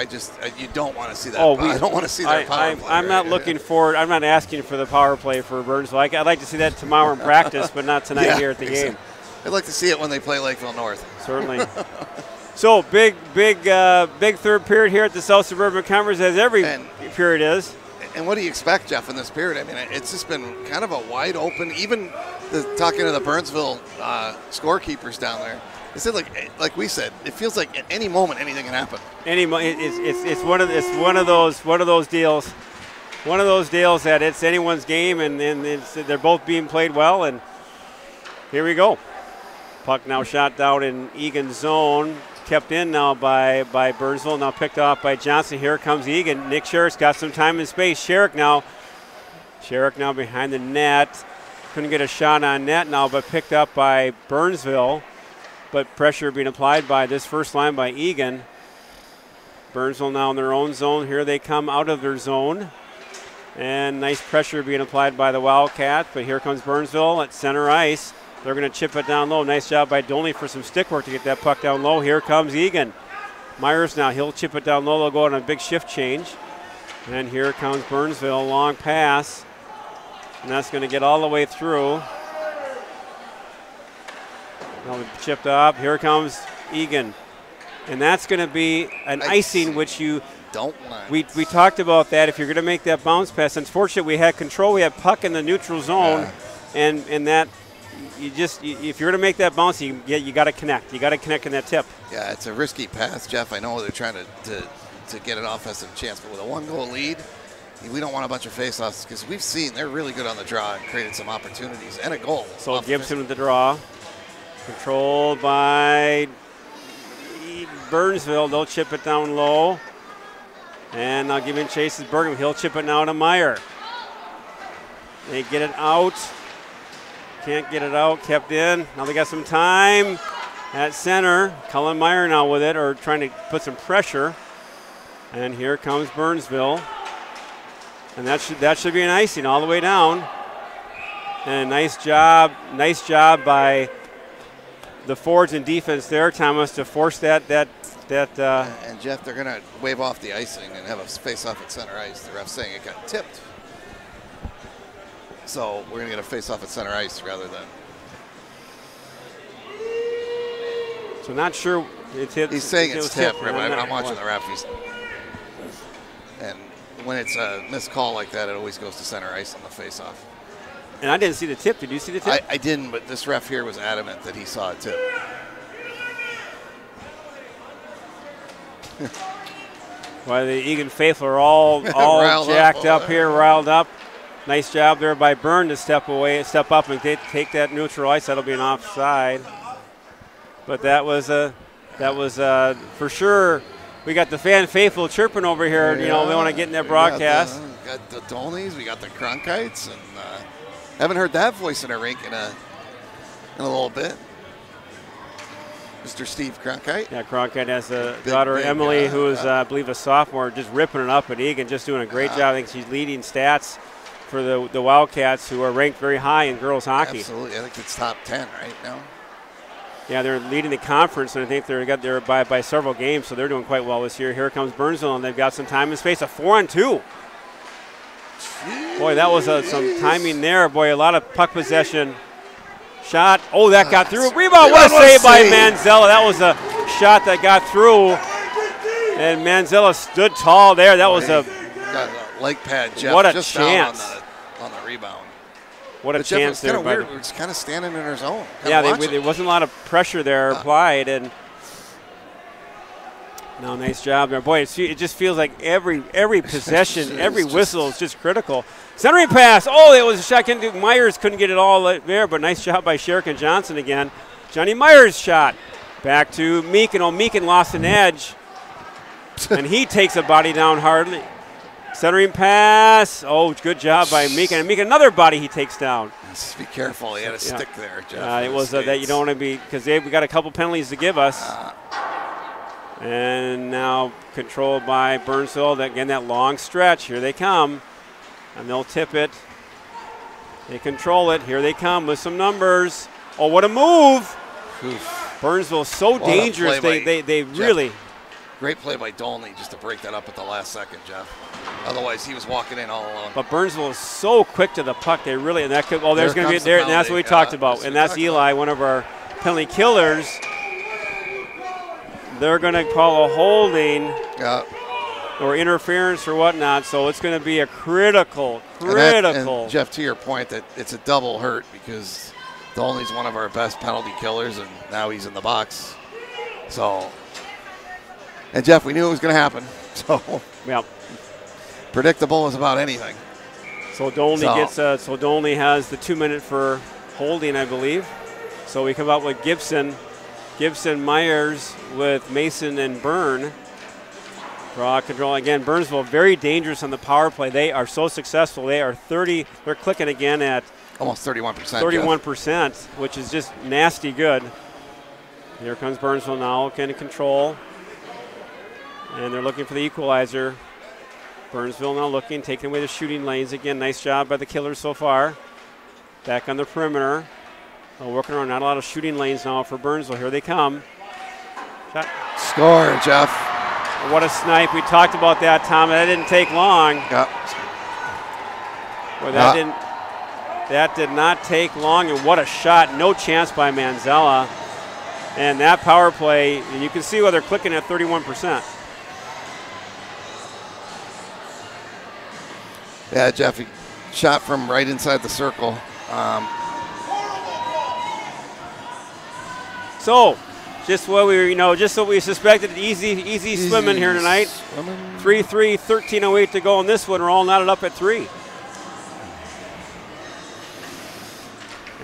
[SPEAKER 2] you don't want to see that. I don't want to see that power play.
[SPEAKER 1] I'm not looking forward. I'm not asking for the power play for Burnsville. I'd like to see that tomorrow in practice, but not tonight here at the game.
[SPEAKER 2] I'd like to see it when they play Lakeville North.
[SPEAKER 1] Certainly. So big third period here at the South Suburban Conference, as every period is.
[SPEAKER 2] And what do you expect, Jeff, in this period? I mean, it's just been kind of a wide open. Even talking to the Burnsville scorekeepers down there, they said, like we said, it feels like at any moment anything can happen.
[SPEAKER 1] It's one of those deals. One of those deals that it's anyone's game, and they're both being played well. And here we go. Puck now shot down in Egan's zone. Kept in now by Burnsville, now picked off by Johnson. Here comes Eagan. Nick Sherrick's got some time and space. Sherrick now behind the net. Couldn't get a shot on net now, but picked up by Burnsville. But pressure being applied by this first line by Eagan. Burnsville now in their own zone. Here they come out of their zone. And nice pressure being applied by the Wildcats. But here comes Burnsville at center ice. They're going to chip it down low. Nice job by Dolney for some stick work to get that puck down low. Here comes Eagan. Myers now, he'll chip it down low. They'll go on a big shift change. And here comes Burnsville, long pass. And that's going to get all the way through. Now chipped up. Here comes Eagan. And that's going to be an icing, which you
[SPEAKER 2] don't want.
[SPEAKER 1] We talked about that. If you're going to make that bounce pass, unfortunately, we had control. We had puck in the neutral zone. Yeah. And that, if you're going to make that bounce, you got to connect. You got to connect in that tip.
[SPEAKER 2] Yeah, it's a risky pass, Jeff. I know they're trying to get an offensive chance, but with a 1-goal lead, we don't want a bunch of faceoffs because we've seen they're really good on the draw and created some opportunities and a goal.
[SPEAKER 1] So Gibson with the draw. Controlled by Burnsville. They'll chip it down low. And now giving chase is Bergman. He'll chip it now to Meyer. They get it out. Can't get it out. Kept in. Now they got some time at center. Cullen Meyer now with it, or trying to put some pressure. And here comes Burnsville. And that should be an icing all the way down. And nice job by the forwards in defense there, Thomas, to force that.
[SPEAKER 2] And Jeff, they're going to wave off the icing and have a face-off at center ice. The ref's saying it got tipped. So we're going to get a face-off at center ice rather than.
[SPEAKER 1] So not sure it's hit.
[SPEAKER 2] He's saying it's tipped. I'm watching the ref. And when it's a missed call like that, it always goes to center ice on the face-off.
[SPEAKER 1] And I didn't see the tip. Did you see the tip?
[SPEAKER 2] I didn't, but this ref here was adamant that he saw a tip. Well,
[SPEAKER 1] the Eagan faithful are all jacked up here, riled up. Nice job there by Byrne to step up and take that neutral ice. That'll be an offside. But that was for sure. We got the fan faithful chirping over here. Yeah, they want to get in their broadcast.
[SPEAKER 2] We got the Dolneys, we got the Cronkites, and haven't heard that voice in a rink in a little bit. Mr. Steve Cronkite.
[SPEAKER 1] Yeah, Cronkite has a daughter, Emily, who is, I believe, a sophomore, just ripping it up at Eagan, just doing a great job. I think she's leading stats for the Wildcats, who are ranked very high in girls hockey.
[SPEAKER 2] Absolutely. I think it's top 10 right now.
[SPEAKER 1] Yeah, they're leading the conference, and I think they're got there by several games, so they're doing quite well this year. Here comes Burnville, and they've got some time and space. A 4-on-2. Boy, that was some timing there. Boy, a lot of puck possession. Shot. Oh, that got through. Rebound. What a save by Manzella. That was a shot that got through. And Manzella stood tall there. That was a
[SPEAKER 2] leg pad, Jeff.
[SPEAKER 1] What a
[SPEAKER 2] just
[SPEAKER 1] chance.
[SPEAKER 2] On the rebound.
[SPEAKER 1] What a chance there.
[SPEAKER 2] Kind of weird. We're just kind of standing in our zone.
[SPEAKER 1] Yeah, there wasn't a lot of pressure there applied. And no, nice job there. Boy, it just feels like every possession, every whistle is just critical. Centering pass. Oh, it was a shot. Myers couldn't get it all there, but nice job by Sherrick and Johnson again. Johnny Myers' shot. Back to Meekin. Oh, Meekin lost an edge. And he takes a body down hardly. Centering pass. Oh, good job by Meekin. And Meekin, another body he takes down.
[SPEAKER 2] Just be careful. He had a stick there, Jeff.
[SPEAKER 1] It was that you don't want to be, because we got a couple penalties to give us. And now controlled by Burnville. Again, that long stretch. Here they come. And they'll tip it. They control it. Here they come with some numbers. Oh, what a move.
[SPEAKER 2] Oof.
[SPEAKER 1] Burnville's so dangerous. They really.
[SPEAKER 2] Great play by Dolney just to break that up at the last second, Jeff. Otherwise, he was walking in all alone.
[SPEAKER 1] But Burnville is so quick to the puck. They really, and that could, there's going to be there, and that's what we talked about. And that's Eli, one of our penalty killers. They're going to call a holding or interference or whatnot. So it's going to be a critical.
[SPEAKER 2] And Jeff, to your point, that it's a double hurt because Dolney's one of our best penalty killers, and now he's in the box. So. And, Jeff, we knew it was going to happen. So, predictable as about anything.
[SPEAKER 1] So Dolney has the 2 minute for holding, I believe. So we come up with Gibson, Myers with Mason and Byrne. Draw control again. Burnville very dangerous on the power play. They are so successful. They are 30. They're clicking again at
[SPEAKER 2] almost 31%.
[SPEAKER 1] 31%, which is just nasty good. Here comes Burnville now, kind of control. And they're looking for the equalizer. Burnville now looking, taking away the shooting lanes again. Nice job by the Killers so far. Back on the perimeter. Working around, not a lot of shooting lanes now for Burnville. Here they come. Shot.
[SPEAKER 2] Score, Jeff.
[SPEAKER 1] What a snipe. We talked about that, Tom. That didn't take long.
[SPEAKER 2] Yep.
[SPEAKER 1] Boy, that did not take long, and what a shot. No chance by Manzella. And that power play, and you can see why they're clicking at 31%.
[SPEAKER 2] Yeah, Jeff, he shot from right inside the circle.
[SPEAKER 1] So, just what we suspected. Easy swimming here tonight. 3-3, 13:08 to go in this one. We're all knotted up at 3.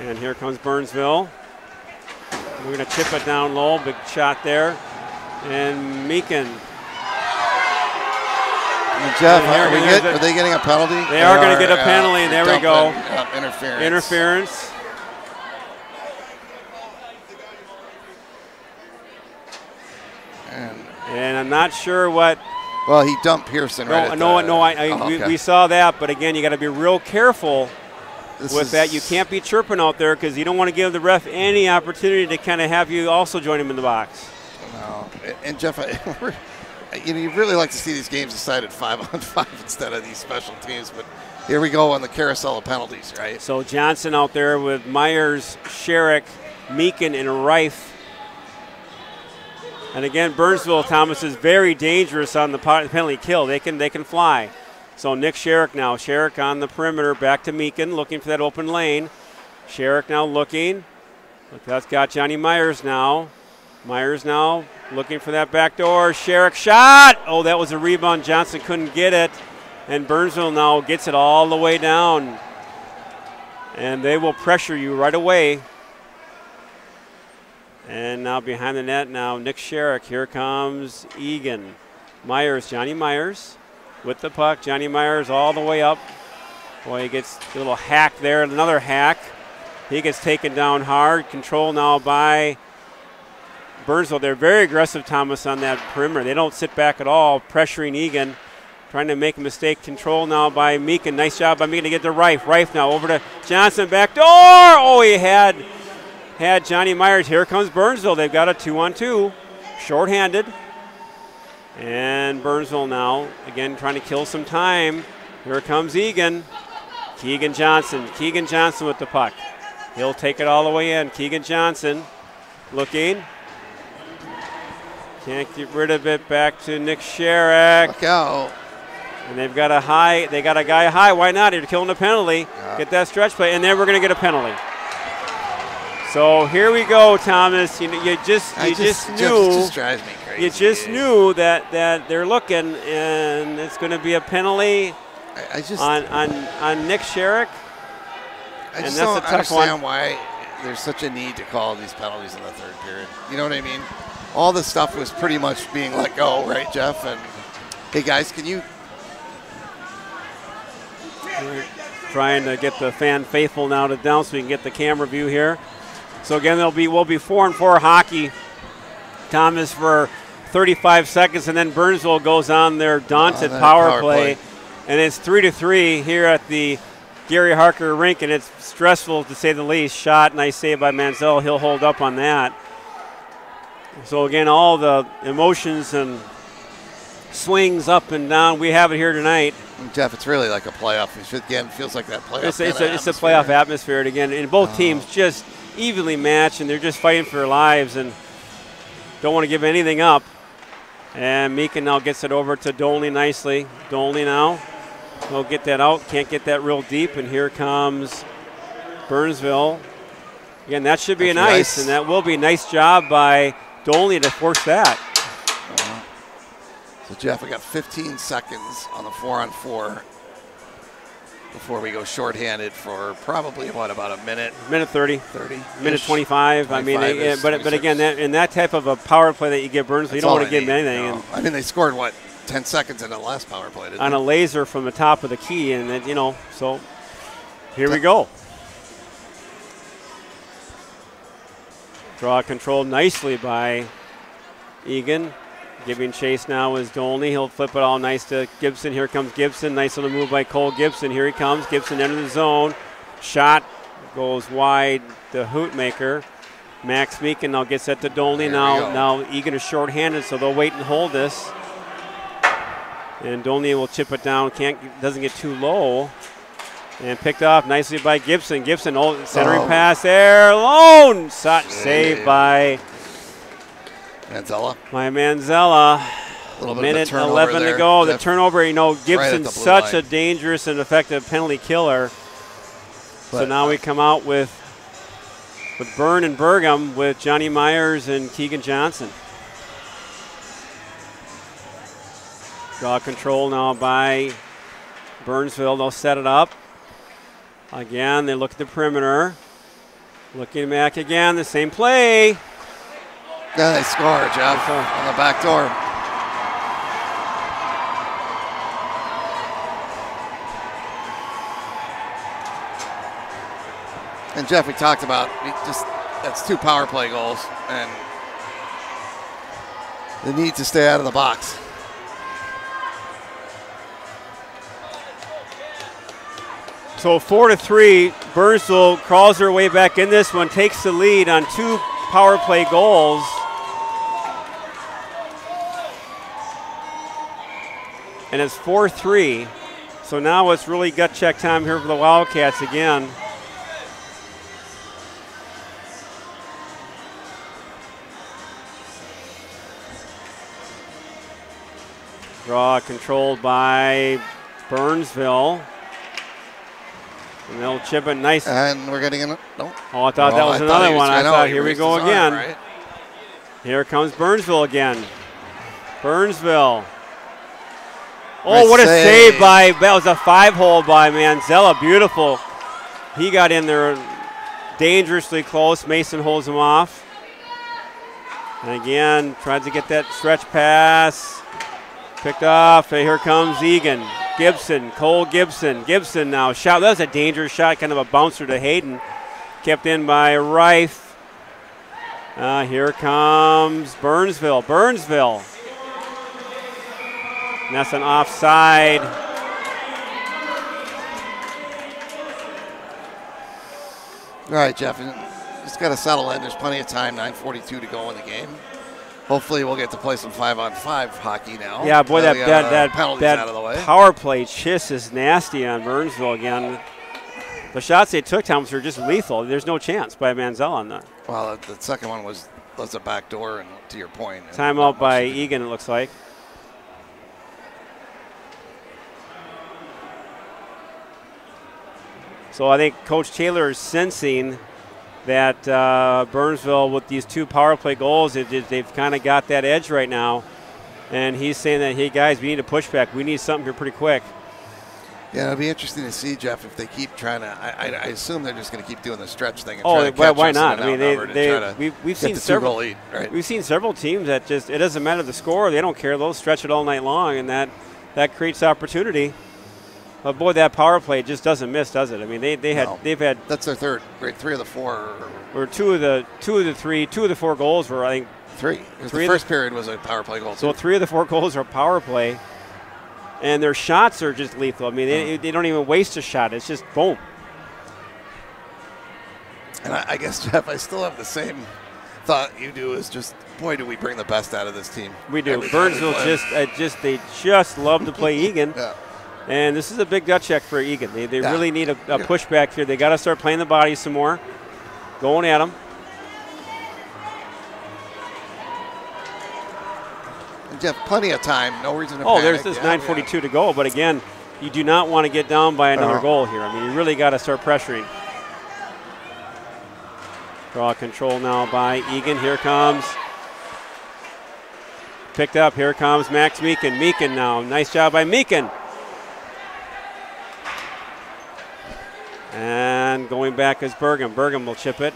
[SPEAKER 1] And here comes Burnville. We're going to chip it down low. Big shot there. And Meekin.
[SPEAKER 2] Jeff, are they getting a penalty?
[SPEAKER 1] They are going to get a penalty. There we go.
[SPEAKER 2] Interference.
[SPEAKER 1] And I'm not sure what.
[SPEAKER 2] Well, he dumped Pearson right.
[SPEAKER 1] We saw that, but again, you got to be real careful with that. You can't be chirping out there because you don't want to give the ref any opportunity to kind of have you also join him in the box.
[SPEAKER 2] No, and Jeff, you'd really like to see these games decided 5-on-5 instead of these special teams, but here we go on the carousel of penalties, right?
[SPEAKER 1] So Johnson out there with Myers, Sherrick, Meekin, and Reif. And again, Burnville, Thomas, is very dangerous on the penalty kill. They can fly. So Nick Sherrick now. Sherrick on the perimeter, back to Meekin, looking for that open lane. Sherrick now looking. That's got Johnny Myers now. Myers now looking for that back door. Sherrick shot. Oh, that was a rebound. Johnson couldn't get it. And Burnville now gets it all the way down. And they will pressure you right away. And now behind the net now, Nick Sherrick. Here comes Eagan. Myers, Johnny Myers with the puck. Johnny Myers all the way up. Boy, he gets a little hack there, another hack. He gets taken down hard. Control now by Burnville. They're very aggressive, Thomas, on that perimeter. They don't sit back at all, pressuring Eagan. trying to make a mistake. Control now by Meekin. Nice job by Meekin to get to Reif. Reif now over to Johnson. Back door. Oh, he had Johnny Myers. Here comes Burnsville. They've got a 2-on-2. Short-handed. And Burnsville now, again, trying to kill some time. Here comes Eagan. Keegan Johnson. Keegan Johnson with the puck. He'll take it all the way in. Keegan Johnson looking. Can't get rid of it. Back to Nick Sherrick.
[SPEAKER 2] Look out.
[SPEAKER 1] And they've got a guy high. Why not? You're killing a penalty.
[SPEAKER 2] Yeah.
[SPEAKER 1] Get that stretch play, and then we're going to get a penalty. So here we go, Thomas. You just knew.
[SPEAKER 2] Just drives me crazy.
[SPEAKER 1] You just knew that they're looking, and it's going to be a penalty on Nick Sherrick.
[SPEAKER 2] I just don't understand why there's such a need to call these penalties in the third period. You know what I mean? All this stuff was pretty much being let go, right, Jeff? And hey, guys, can you?
[SPEAKER 1] We're trying to get the fan faithful now to down so we can get the camera view here. So again, we'll be 4-on-4 hockey, Thomas, for 35 seconds, and then Burnsville goes on their daunted power play. And it's 3-3 here at the Gary Harker rink, and it's stressful to say the least. Shot, nice save by Manziel. He'll hold up on that. So again, all the emotions and swings up and down, we have it here tonight.
[SPEAKER 2] Jeff, it's really like a playoff. It feels like that playoff.
[SPEAKER 1] It's a playoff atmosphere, and again, and both teams just evenly matched, and they're just fighting for their lives and don't want to give anything up. And Meekin now gets it over to Dolney nicely. Dolney now will get that out. Can't get that real deep, and here comes Burnsville. Again, that should be an ice, and that will be a nice job by Dolney to force that.
[SPEAKER 2] So, Jeff, we got 15 seconds on the 4-on-4 before we go shorthanded for probably, about a minute?
[SPEAKER 1] Minute 30. Minute 25. I mean, but again, in that type of a power play that you get Burnsville, you don't want to give them anything.
[SPEAKER 2] No. I mean, they scored, 10 seconds in the last power play, didn't
[SPEAKER 1] on
[SPEAKER 2] they?
[SPEAKER 1] A laser from the top of the key, and then, so here we go. Draw controlled nicely by Eagan. Giving chase now is Dolney. He'll flip it all nice to Gibson. Here comes Gibson. Nice little move by Cole Gibson. Here he comes. Gibson into the zone. Shot goes wide to Hootmaker. Max Meekin now gets that to Dolney. Now Eagan is short-handed, so they'll wait and hold this. And Dolney will chip it down. Doesn't get too low. And picked off nicely by Gibson. Gibson, centering pass there. Lone shot saved by
[SPEAKER 2] Manzella.
[SPEAKER 1] Minute 11 to go. The turnover, Gibson's such a dangerous and effective penalty killer. So now we come out with Byrne and Burgum with Johnny Myers and Keegan Johnson. Draw control now by Burnsville. They'll set it up. Again, they look at the perimeter. Looking back again, the same play.
[SPEAKER 2] Yeah, they score, Jeff, on the back door. And Jeff, we talked about that's 2 power play goals, and the need to stay out of the box.
[SPEAKER 1] So 4-3, Burnsville crawls their way back in this one, takes the lead on 2 power play goals. And it's 4-3. So now it's really gut check time here for the Wildcats again. Draw controlled by Burnsville. And they'll chip it nice.
[SPEAKER 2] And we're getting in. No.
[SPEAKER 1] Oh, I thought that was another one. I thought, here we go again. Right? Here comes Burnsville again. Burnsville. Oh, what a save by, that was a 5-hole by Manzella. Beautiful. He got in there dangerously close. Mason holds him off. And again, tries to get that stretch pass. Picked off. And here comes Eagan. Gibson, Cole Gibson. Gibson now shot. That was a dangerous shot, kind of a bouncer to Hayden. Kept in by Reif. Here comes Burnsville. And that's an offside.
[SPEAKER 2] All right, Jeff, just got to settle in. There's plenty of time, 9:42 to go in the game. Hopefully we'll get to play some 5-on-5 hockey now.
[SPEAKER 1] Yeah, boy, that
[SPEAKER 2] out of the way.
[SPEAKER 1] Power play just is nasty on Burnsville again. The shots they took, Thomas, were just lethal. There's no chance by Manziel on that.
[SPEAKER 2] Well, the second one was a backdoor, and to your point.
[SPEAKER 1] Timeout by Eagan, it looks like. So I think Coach Taylor is sensing that Burnsville, with these 2 power play goals, they've kind of got that edge right now. And he's saying that, hey, guys, we need a pushback. We need something here pretty quick.
[SPEAKER 2] Yeah, it'll be interesting to see, Jeff, if they keep trying to. I assume they're just going to keep doing the stretch thing. And
[SPEAKER 1] Why not? I mean, we've seen several
[SPEAKER 2] lead, right?
[SPEAKER 1] We've seen several teams that just, it doesn't matter the score. They don't care. They'll stretch it all night long, and that creates opportunity. But boy, that power play just doesn't miss, does it? I mean, they've had.
[SPEAKER 2] That's their third, right? 3 of the 4.
[SPEAKER 1] Or 2 of the 4 goals were, I think.
[SPEAKER 2] 3. The first period was a power play goal.
[SPEAKER 1] So 3 of the 4 goals are power play. And their shots are just lethal. I mean, they don't even waste a shot. It's just boom.
[SPEAKER 2] And I guess, Jeff, I still have the same thought you do. Is just, boy, do we bring the best out of this team.
[SPEAKER 1] We do. Burnsville they just love to play Eagan.
[SPEAKER 2] Yeah.
[SPEAKER 1] And this is a big gut check for Eagan. They really need a pushback here. They got to start playing the bodies some more, going at them.
[SPEAKER 2] Jeff, plenty of time. No reason to panic.
[SPEAKER 1] There's this 9:42 to go. But again, you do not want to get down by another goal here. I mean, you really got to start pressuring. Draw control now by Eagan. Here comes. Picked up. Here comes Max Meekin. Meekin now. Nice job by Meekin. And going back is Burgum. Burgum will chip it.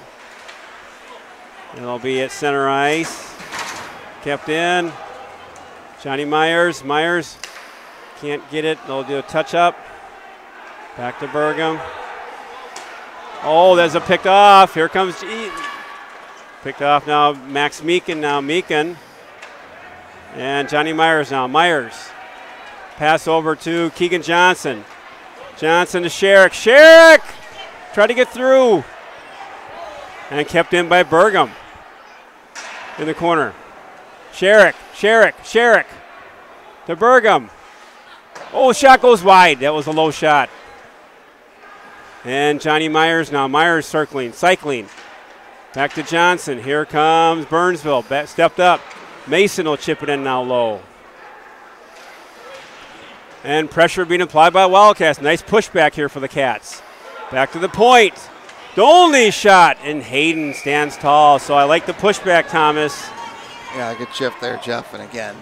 [SPEAKER 1] It'll be at center ice. Kept in. Johnny Myers. Myers can't get it. They'll do a touch-up. Back to Burgum. Oh, there's a picked off. Here comes picked off now. Max Meekin now. Meekin. And Johnny Myers now. Myers. Pass over to Keegan Johnson. Johnson to Sherrick. Sherrick! Tried to get through. And kept in by Burgum. In the corner. Sherrick to Burgum. Oh, shot goes wide. That was a low shot. And Johnny Myers now. Myers cycling. Back to Johnson. Here comes Burnsville. Stepped up. Mason will chip it in now low. And pressure being applied by Wildcats. Nice pushback here for the Cats. Back to the point. Dolney shot. And Hayden stands tall. So I like the pushback, Thomas.
[SPEAKER 2] Yeah, good shift there, Jeff. And again,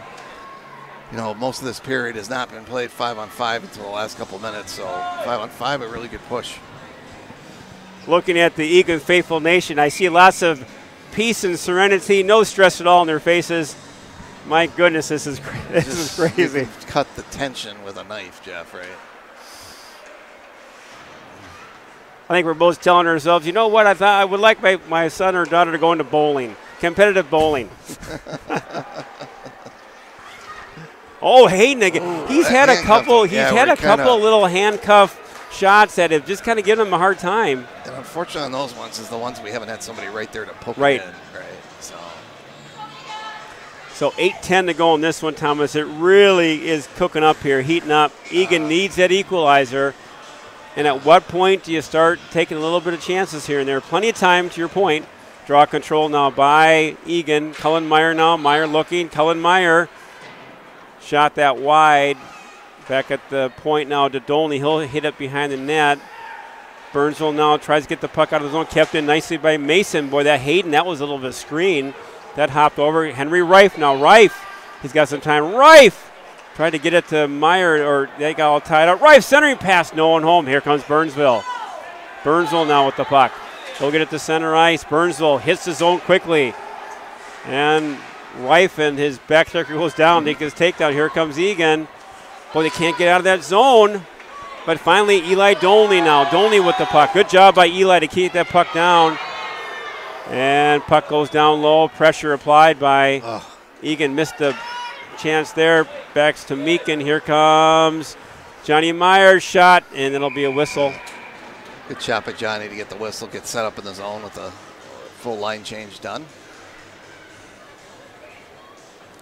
[SPEAKER 2] most of this period has not been played 5-on-5 until the last couple minutes. So 5-on-5, a really good push.
[SPEAKER 1] Looking at the Eagan faithful nation, I see lots of peace and serenity, no stress at all in their faces. My goodness, this is crazy.
[SPEAKER 2] You can cut the tension with a knife, Jeff, right?
[SPEAKER 1] I think we're both telling ourselves, you know what, I thought I would like my son or daughter to go into bowling. Competitive bowling. Oh, Hayden again. He's had a couple little handcuff shots that have just kind of given him a hard time.
[SPEAKER 2] And unfortunately on those ones is the ones we haven't had somebody right there to poke
[SPEAKER 1] it
[SPEAKER 2] in. Right.
[SPEAKER 1] So 8:10 to go on this one, Thomas. It really is cooking up here, heating up. Eagan needs that equalizer. And at what point do you start taking a little bit of chances here and there? Plenty of time, to your point. Draw control now by Eagan. Cullen Meyer now. Meyer looking. Cullen Meyer shot that wide. Back at the point now to Dolney. He'll hit it behind the net. Burnsville now tries to get the puck out of the zone. Kept in nicely by Mason. Boy, that Hayden, that was a little bit of screen. That hopped over. Henry Reif now. Reif. He's got some time. Reif tried to get it to Meyer, or they got all tied up. Reif centering pass. No one home. Here comes Burnsville. Burnsville now with the puck. He'll get it to center ice. Burnsville hits the zone quickly. And Reif and his back checker goes down. They get his takedown. Here comes Eagan. Boy, they can't get out of that zone. But finally, Eli Dolney now. Dolney with the puck. Good job by Eli to keep that puck down. And puck goes down low. Pressure applied by Eagan. Missed the chance there. Backs to Meakin. Here comes Johnny Myers' shot, and it'll be a whistle.
[SPEAKER 2] Good shot by Johnny to get the whistle, get set up in the zone with a full line change done.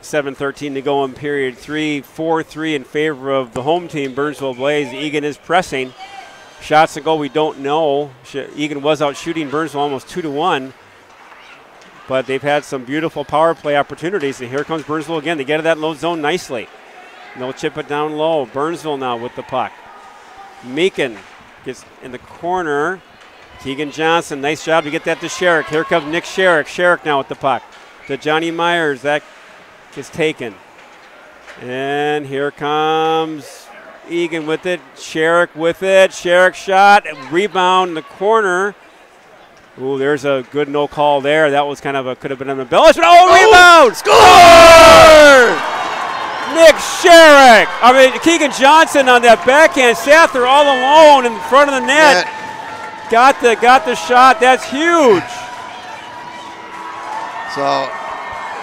[SPEAKER 1] 7:13 to go in period 3. 4-3 in favor of the home team, Burnsville Blaze. Eagan is pressing. Shots to go, we don't know. Eagan was out shooting Burnsville almost 2-1. But they've had some beautiful power play opportunities. And here comes Burnsville again. They get to that low zone nicely. And they'll chip it down low. Burnsville now with the puck. Meakin gets in the corner. Keegan Johnson, nice job to get that to Sherrick. Here comes Nick Sherrick. Sherrick now with the puck. To Johnny Myers. That is taken. And here comes Eagan with it. Sherrick with it. Sherrick shot. Rebound in the corner. Ooh, there's a good no call there. That was kind of could have been an embellishment. Rebound! Score! Nick Sherrick. Keegan Johnson on that backhand sat there all alone in front of the net. Got the shot. That's huge.
[SPEAKER 2] So,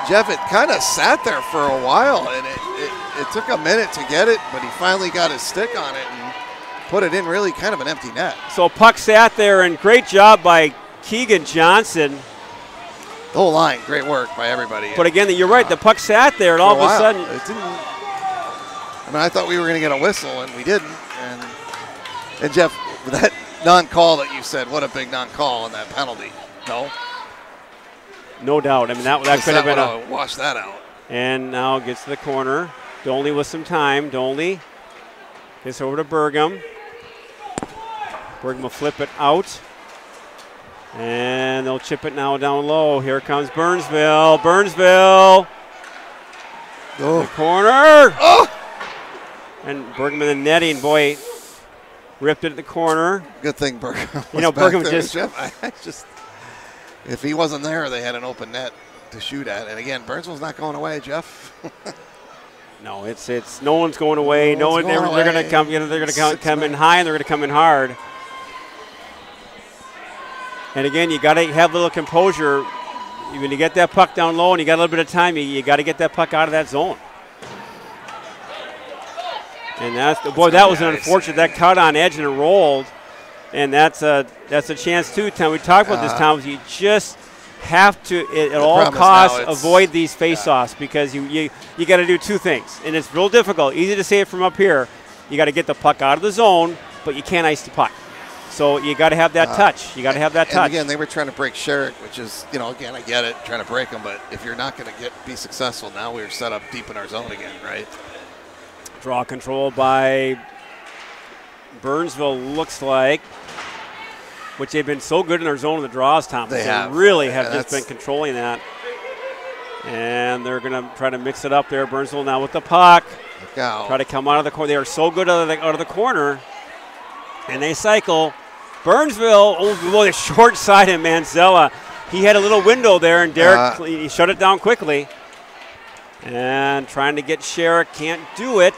[SPEAKER 2] Jeff, it kind of sat there for a while, and it took a minute to get it, but he finally got his stick on it and put it in really kind of an empty net. So
[SPEAKER 1] puck sat there, and great job by Keegan Johnson.
[SPEAKER 2] The whole line, great work by everybody.
[SPEAKER 1] But again, you're right, the puck sat there, and all of a sudden.
[SPEAKER 2] It didn't. I thought we were going to get a whistle, and we didn't. And Jeff, that non-call that you said, what a big non-call on that penalty. No?
[SPEAKER 1] No doubt. That could have been
[SPEAKER 2] wash that out.
[SPEAKER 1] And now gets to the corner. Dolney with some time. Dolney gets over to Burgum. Burgum will flip it out. And they'll chip it now down low. Here comes Burnsville. Burnsville.
[SPEAKER 2] Oh.
[SPEAKER 1] The corner.
[SPEAKER 2] Oh.
[SPEAKER 1] And Burgum in the netting. Boy, ripped it at the corner.
[SPEAKER 2] Good thing Burgum.
[SPEAKER 1] Burgum just.
[SPEAKER 2] Jeff, if he wasn't there, they had an open net to shoot at. And again, Burnsville's not going away, Jeff.
[SPEAKER 1] No, it's no one's going away. They're going to come. They're going to come in high, and they're going to come in hard. And again, you got to have a little composure. When you get that puck down low and you got a little bit of time, you got to get that puck out of that zone. And that was an unfortunate. That cut on edge and it rolled. And that's a chance too, Tom. We talked about this, Tom. You just have to, at all costs, avoid these face-offs because you got to do two things. And it's real difficult. Easy to say it from up here. You got to get the puck out of the zone, but you can't ice the puck. So you got to have that touch. You got to have that touch.
[SPEAKER 2] And again, they were trying to break Sherrick, which is, again, I get it, trying to break him. But if you're not going to be successful, now we're set up deep in our zone again, right?
[SPEAKER 1] Draw control by Burnsville looks like, which they've been so good in their zone in the draws, Tom.
[SPEAKER 2] They
[SPEAKER 1] really have just been controlling that. And they're going to try to mix it up there. Burnsville now with the puck. Try to come out of the corner. They are so good out of the corner. And they cycle. Burnsville, the short side of Manzella. He had a little window there, and Derek he shut it down quickly. And trying to get Sherrick, can't do it.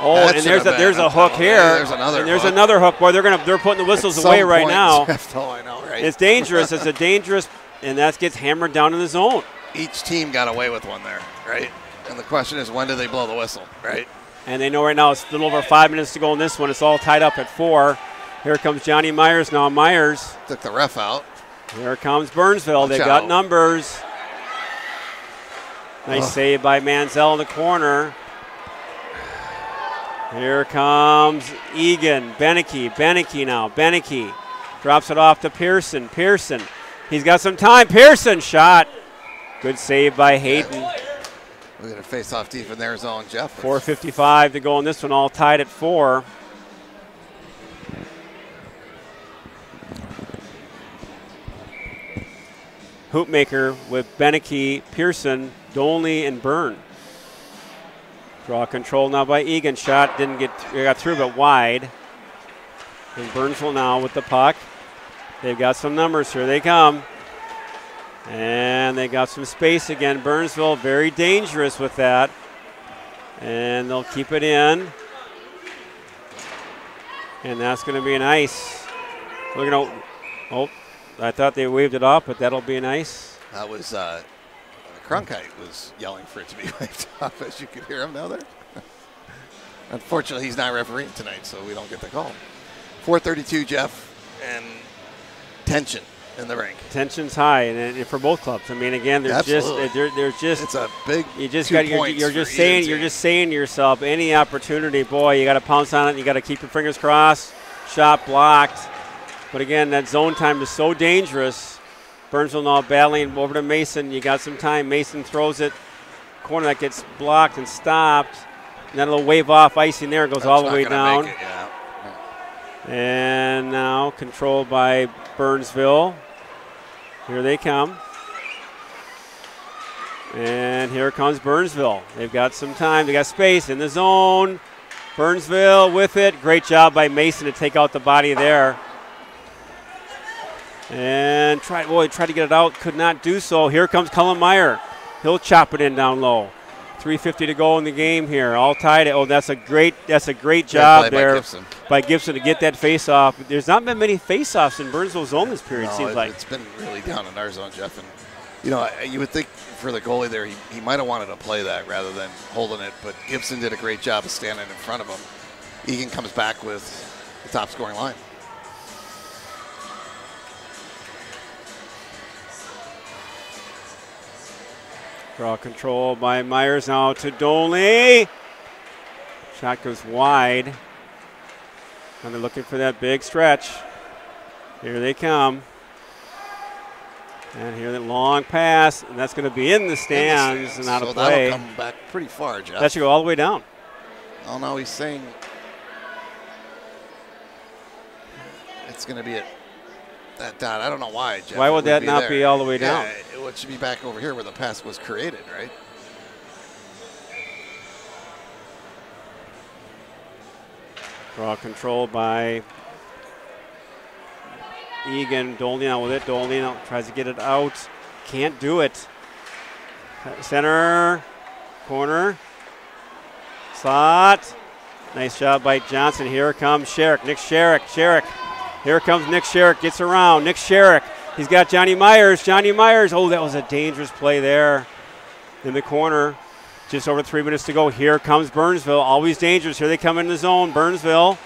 [SPEAKER 1] Oh, and there's a hook here. There's another hook. Boy, they're putting the whistles away right now.
[SPEAKER 2] I know, right?
[SPEAKER 1] It's dangerous. It's a dangerous, and that gets hammered down in the zone.
[SPEAKER 2] Each team got away with one there, right? And the question is, when do they blow the whistle, right?
[SPEAKER 1] And they know right now it's a little over 5 minutes to go in this one. It's all tied up at 4. Here comes Johnny Myers now. Myers
[SPEAKER 2] took the ref out.
[SPEAKER 1] Here comes Burnsville. They've got numbers. Nice save by Manziel in the corner. Here comes Eagan. Beneke now. Beneke drops it off to Pearson. Pearson. He's got some time. Pearson shot. Good save by Hayden.
[SPEAKER 2] We're going to face off deep in their zone, Jeff.
[SPEAKER 1] 4:55 to go in this one, all tied at 4. Hoopmaker with Beneke, Pearson, Dolney, and Byrne. Draw control now by Eagan. Shot got through, but wide. And Burnsville now with the puck. They've got some numbers. Here they come. And they got some space again. Burnsville very dangerous with that. And they'll keep it in. And that's going to be an ice. We're going to, I thought they waved it off, but that'll be an ice.
[SPEAKER 2] That was Cronkite was yelling for it to be waved off, as you could hear him now there. Unfortunately, he's not refereeing tonight, so we don't get the call. 4:32, Jeff, and tension in the rink.
[SPEAKER 1] Tension's high, and for both clubs. I mean, again, there's just
[SPEAKER 2] it's a big.
[SPEAKER 1] You just got you're just saying to yourself, any opportunity, boy, you got to pounce on it. You got to keep your fingers crossed. Shot blocked, but again, that zone time is so dangerous. Burnville now battling over to Mason. You got some time. Mason throws it, corner that gets blocked and stopped. And then a little wave off icing there, goes all the way down. And now controlled by Burnsville. Here they come. And here comes Burnsville. They've got some time. They got space in the zone. Burnsville with it. Great job by Mason to take out the body there. And tried to get it out. Could not do so. Here comes Cullen Meyer. He'll chop it in down low. 3:50 to go in the game here. All tied. Oh, that's a great job there by Gibson to get that face-off. There's not been many face-offs in Burnsville's zone this period, it seems like.
[SPEAKER 2] It's been really down in our zone, Jeff. And, you know, you would think for the goalie there, he might have wanted to play that rather than holding it, but Gibson did a great job of standing in front of him. Eagan comes back with the top scoring line.
[SPEAKER 1] Draw control by Myers now to Dolney. Shot goes wide. And they're looking for that big stretch. Here they come. And here the long pass, and that's going to be in the stands and out of play.
[SPEAKER 2] That'll come back pretty far, Jeff.
[SPEAKER 1] That should go all the way down.
[SPEAKER 2] Oh, no, he's saying it's going to be at that dot. I don't know why, Jeff.
[SPEAKER 1] Why would that not be all the way down?
[SPEAKER 2] It should be back over here where the pass was created, right?
[SPEAKER 1] Draw control by Eagan. Dolney now with it. Dolney now tries to get it out. Can't do it. Center. Corner. Slot. Nice job by Johnson. Here comes Sherrick. Nick Sherrick. Here comes Nick Sherrick. Gets around. Nick Sherrick. He's got Johnny Myers. Johnny Myers. Oh, that was a dangerous play there in the corner. Just over 3 minutes to go. Here comes Burnsville. Always dangerous. Here they come in the zone. Burnsville.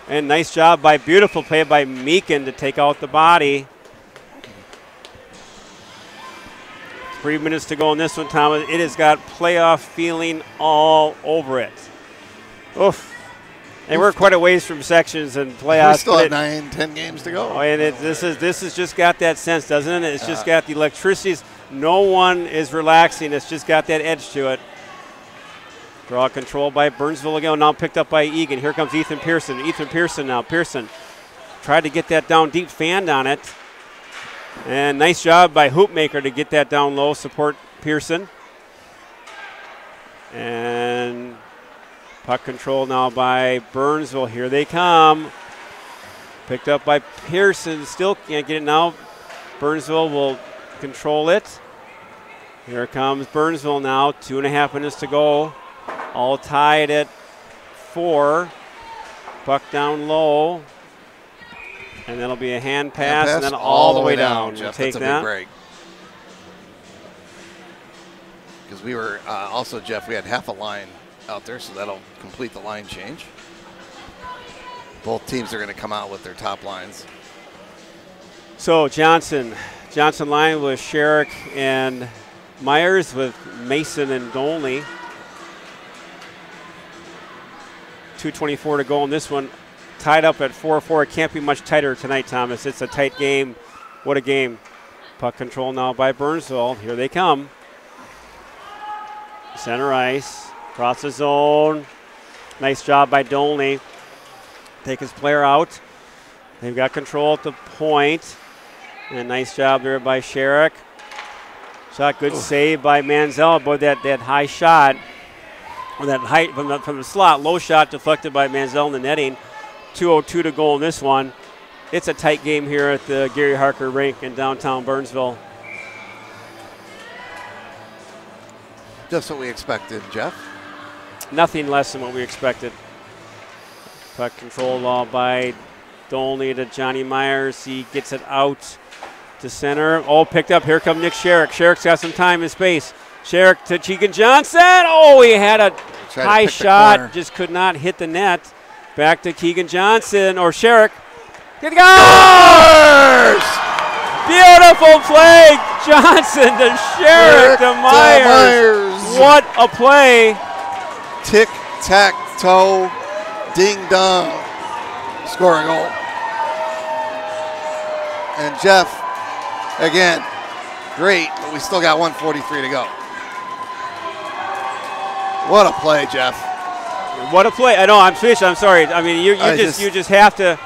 [SPEAKER 1] And nice job by beautiful play by Meekin to take out the body. 3 minutes to go in this one, Thomas. It has got playoff feeling all over it. Oof. And we're quite a ways from sections and playoffs.
[SPEAKER 2] We still have 9-10 games to go.
[SPEAKER 1] Oh, and this has just got that sense, doesn't it? It's just got the electricity. No one is relaxing. It's just got that edge to it. Draw control by Burnsville again. Now picked up by Eagan. Here comes Ethan Pearson. Ethan Pearson now. Pearson tried to get that down deep, fanned on it. And nice job by Hoopmaker to get that down low, support Pearson. And puck control now by Burnsville. Here they come. Picked up by Pearson. Still can't get it now. Burnsville will control it. Here comes Burnsville now. 2.5 minutes to go. All tied at 4. Puck down low. And that'll be a hand pass, and then all the way down.
[SPEAKER 2] Jeff,
[SPEAKER 1] we'll take
[SPEAKER 2] that's a
[SPEAKER 1] that.
[SPEAKER 2] big break. Because we were also, Jeff, we had half a line out there, so that'll complete the line change. Both teams are going to come out with their top lines.
[SPEAKER 1] So Johnson line with Sherrick and Myers with Mason and Dolney. 2:24 to go in this one. Tied up at 4-4. It can't be much tighter tonight, Thomas. It's a tight game. What a game. Puck control now by Burnsville. Here they come. Center ice. Cross the zone. Nice job by Dolney. Take his player out. They've got control at the point. And nice job there by Sherrick. Shot, good save by Manziel. Boy, that high shot, or that height from the slot, low shot deflected by Manziel in the netting. 2:02 to go in this one. It's a tight game here at the Gary Harker rink in downtown Burnsville.
[SPEAKER 2] Just what we expected, Jeff.
[SPEAKER 1] Nothing less than what we expected. Puck control by Dolney to Johnny Myers. He gets it out to center. Oh, picked up. Here comes Nick Sherrick. Sherrick's got some time and space. Sherrick to Eagan Johnson. Oh, he had a high shot. Just could not hit the net. Back to Eagan Johnson or Sherrick. Get the goal! Beautiful play. Johnson to Sherrick to Myers. What a play.
[SPEAKER 2] Tic-tac-toe. Ding-dong. Score a goal. And Jeff, again, great, but we still got 1:43 to go. What a play, Jeff.
[SPEAKER 1] What a play. I know, I'm switched. I'm sorry. I mean, you just have to.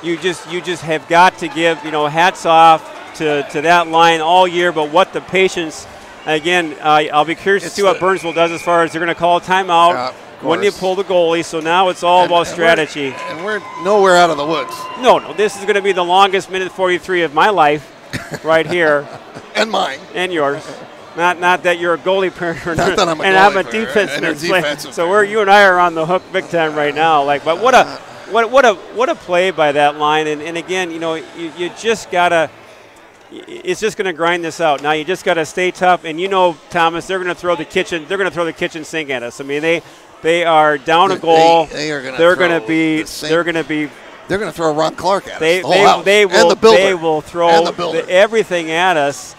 [SPEAKER 1] You just have got to give, hats off to that line all year, but what the patience. Again, I'll be curious to see what Burnsville does as far as they're going to call a timeout when you pull the goalie. So now it's all about strategy.
[SPEAKER 2] We're nowhere out of the woods.
[SPEAKER 1] No, this is going to be the longest minute 43 of my life right here.
[SPEAKER 2] And mine.
[SPEAKER 1] And yours. Not that you're a goalie player and I'm a defenseman. So you and I are on the hook big time right now. But what a play by that line. And again, you just gotta. It's just going to grind this out. Now you just got to stay tough. And Thomas, they're going to throw the kitchen sink at us. I mean, they are down a goal. They're going to
[SPEAKER 2] throw Ron Clark at us.
[SPEAKER 1] They will throw everything at us.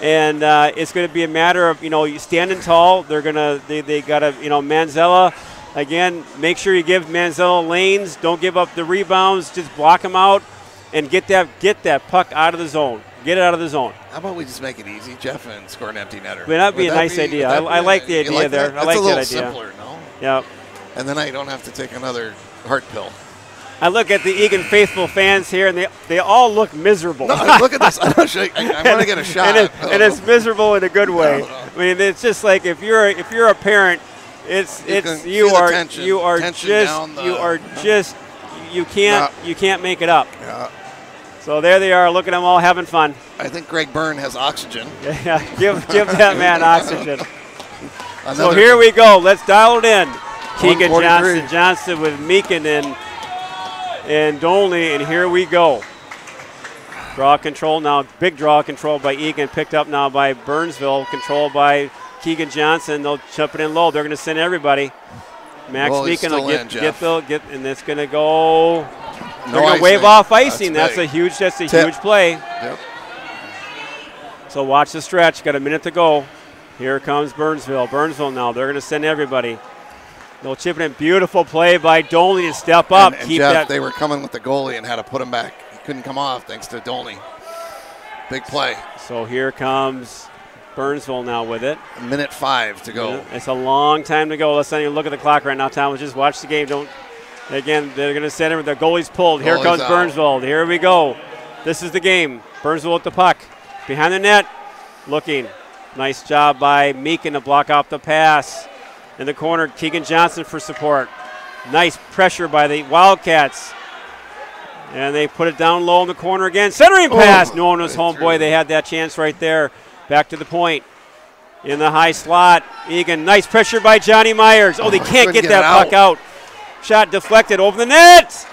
[SPEAKER 1] And it's going to be a matter of, you standing tall. They got to, Manzella, again, make sure you give Manzella lanes. Don't give up the rebounds. Just block them out and get that puck out of the zone. Get it out of the zone.
[SPEAKER 2] How about we just make it easy, Jeff, and score an empty netter?
[SPEAKER 1] That'd be a nice idea. I like the idea there. I like that idea.
[SPEAKER 2] That's a little simpler, no?
[SPEAKER 1] Yep.
[SPEAKER 2] And then I don't have to take another heart pill.
[SPEAKER 1] I look at the Eagan faithful fans here, and they all look miserable.
[SPEAKER 2] No, look at this. I want to get a shot.
[SPEAKER 1] And it's miserable in a good way. No. I mean, it's just like if you're a parent, you can't make it up.
[SPEAKER 2] Yeah.
[SPEAKER 1] So there they are. Look at them all having fun.
[SPEAKER 2] I think Greg Byrne has oxygen.
[SPEAKER 1] Yeah, give that man oxygen. So here we go. Let's dial it in. Keegan Johnson with Meekin and Dolney, and here we go. Draw control now. Big draw control by Eagan, picked up now by Burnsville, controlled by Keegan Johnson. They'll chip it in low. They're going to send everybody. Max Meekin will get, and it's going to go. They're going to wave off icing. That's a huge play.
[SPEAKER 2] Yep.
[SPEAKER 1] So watch the stretch. Got a minute to go. Here comes Burnsville. Burnsville now. They're going to send everybody. They'll chip it in. Beautiful play by Dolney to step up.
[SPEAKER 2] And Jeff, they were coming with the goalie and had to put him back. He couldn't come off thanks to Dolney. Big play.
[SPEAKER 1] So here comes Burnsville now with it.
[SPEAKER 2] A minute 5 to go.
[SPEAKER 1] It's a long time to go. Let's not even look at the clock right now, Tom. Just watch the game. Again, they're going to send him. The goalie's pulled. Here comes Burnsville. Here we go. This is the game. Burnsville with the puck. Behind the net. Looking. Nice job by Meekin to block off the pass. In the corner, Keegan Johnson for support. Nice pressure by the Wildcats. And they put it down low in the corner again. Centering pass. No one was home. Boy, they had that chance right there. Back to the point. In the high slot. Eagan, nice pressure by Johnny Myers. Oh, they can't get that puck out. Shot deflected over the net.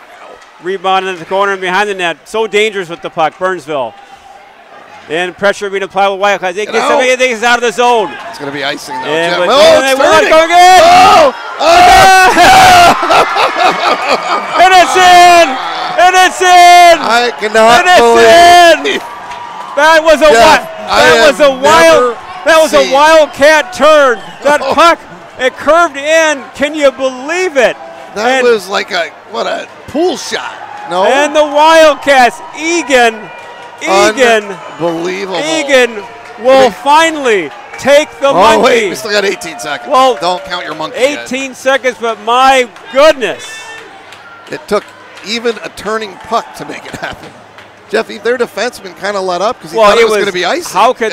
[SPEAKER 1] Rebound in the corner and behind the net. So dangerous with the puck, Burnsville. And pressure being applied with Wildcats. They get things out of the zone.
[SPEAKER 2] It's going to be icing, though.
[SPEAKER 1] And
[SPEAKER 2] it's
[SPEAKER 1] going again. And it's in. And it's in.
[SPEAKER 2] I cannot
[SPEAKER 1] believe. That was a Wildcat turn. That puck, it curved in. Can you believe it?
[SPEAKER 2] That was like a pool shot. No.
[SPEAKER 1] And the Wildcats, Eagan
[SPEAKER 2] unbelievable.
[SPEAKER 1] Eagan will finally take the monkey.
[SPEAKER 2] Oh, wait, we still got 18 seconds.
[SPEAKER 1] Well,
[SPEAKER 2] don't count your monkey
[SPEAKER 1] 18
[SPEAKER 2] yet.
[SPEAKER 1] seconds, but my goodness.
[SPEAKER 2] It took even a turning puck to make it happen. Jeff, their defenseman kind of let up because he thought it was going to be icing.
[SPEAKER 1] How did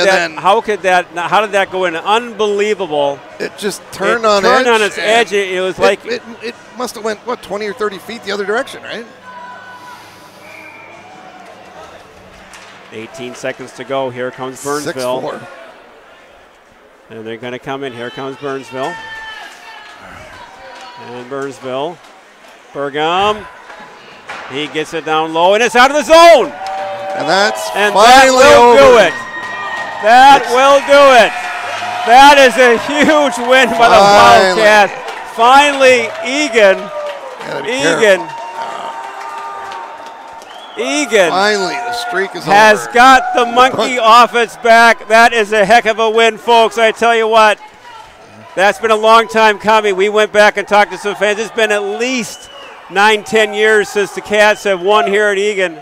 [SPEAKER 1] that go in? Unbelievable.
[SPEAKER 2] It just turned on its
[SPEAKER 1] edge. It was like
[SPEAKER 2] it must have went 20 or 30 feet the other direction, right?
[SPEAKER 1] 18 seconds to go. Here comes Burnsville.
[SPEAKER 2] 6-4.
[SPEAKER 1] And they're going to come in. Here comes Burnsville. And Burnsville. Burgum. He gets it down low, and it's out of the zone.
[SPEAKER 2] And that's
[SPEAKER 1] And
[SPEAKER 2] finally
[SPEAKER 1] that will
[SPEAKER 2] over.
[SPEAKER 1] do it. That will do it. That is a huge win by the Wildcats. Finally, Eagan
[SPEAKER 2] Finally, the streak is
[SPEAKER 1] has
[SPEAKER 2] over.
[SPEAKER 1] got the monkey off its back. That is a heck of a win, folks. I tell you what, that's been a long time coming. We went back and talked to some fans. It's been at least 9-10 years since the Cats have won here at Eagan.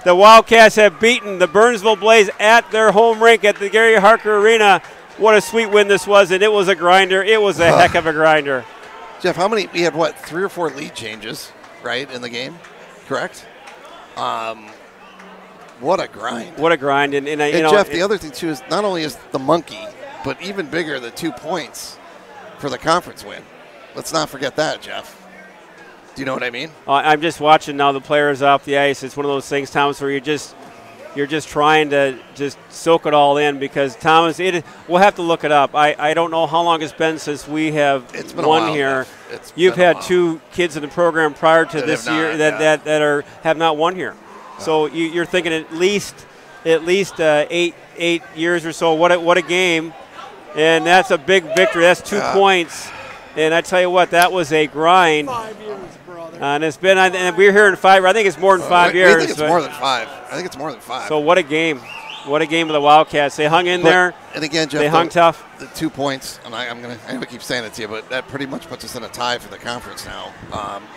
[SPEAKER 1] The Wildcats have beaten the Burnsville Blaze at their home rink at the Gary Harker Arena. What a sweet win this was, and it was a grinder. It was a heck of a grinder.
[SPEAKER 2] Jeff, we had 3 or 4 lead changes, right, in the game? Correct? What a grind.
[SPEAKER 1] What a grind. And
[SPEAKER 2] Jeff, the other thing, too, is not only is the monkey, but even bigger, the 2 points for the conference win. Let's not forget that, Jeff. Do you know what I mean?
[SPEAKER 1] I'm just watching now the players off the ice. It's one of those things, Thomas, where you're just trying to just soak it all in because, Thomas, we'll have to look it up. I don't know how long it's been since we have won here. You've had 2 kids in the program prior to this year that have not won here. So you're thinking at least 8 years or so. What a game. And that's a big victory. That's 2 points. And I tell you what, that was a grind.
[SPEAKER 3] 5 years, brother.
[SPEAKER 1] And it's been, and we're here in 5. I think it's more than 5 years.
[SPEAKER 2] I think it's more than 5. I think it's more than 5.
[SPEAKER 1] So what a game! What a game of the Wildcats. They hung in there.
[SPEAKER 2] And again, Jeff,
[SPEAKER 1] they hung tough.
[SPEAKER 2] The 2 points, and I know I keep saying it to you, but that pretty much puts us in a tie for the conference now.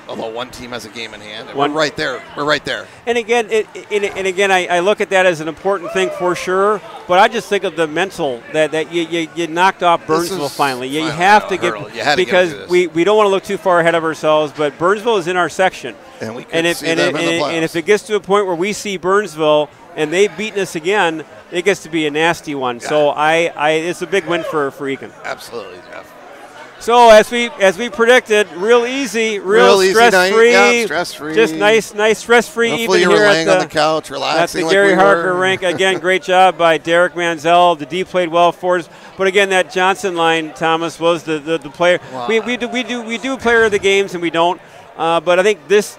[SPEAKER 2] Although one team has a game in hand, and we're right there. We're right there.
[SPEAKER 1] And again, I look at that as an important thing for sure. But I just think of the mental that you knocked off Burnsville finally. You have to get because we don't want to look too far ahead of ourselves. But Burnsville is in our section,
[SPEAKER 2] and we can see them in the playoffs.
[SPEAKER 1] And if it gets to a point where we see Burnsville and they've beaten us again, it gets to be a nasty one. Yeah. So it's a big win for Eagan.
[SPEAKER 2] Absolutely, Jeff.
[SPEAKER 1] So as we predicted, real easy, real stress-free.
[SPEAKER 2] Yeah, stress-free.
[SPEAKER 1] Just nice stress-free.
[SPEAKER 2] Hopefully
[SPEAKER 1] even
[SPEAKER 2] you were
[SPEAKER 1] here
[SPEAKER 2] laying on the couch, relaxing.
[SPEAKER 1] At the Gary Harker rink. Again, great job by Derek Manziel. The D played well for us. But again, that Johnson line, Thomas, was the player. Wow. We do player of the games and we don't. But I think this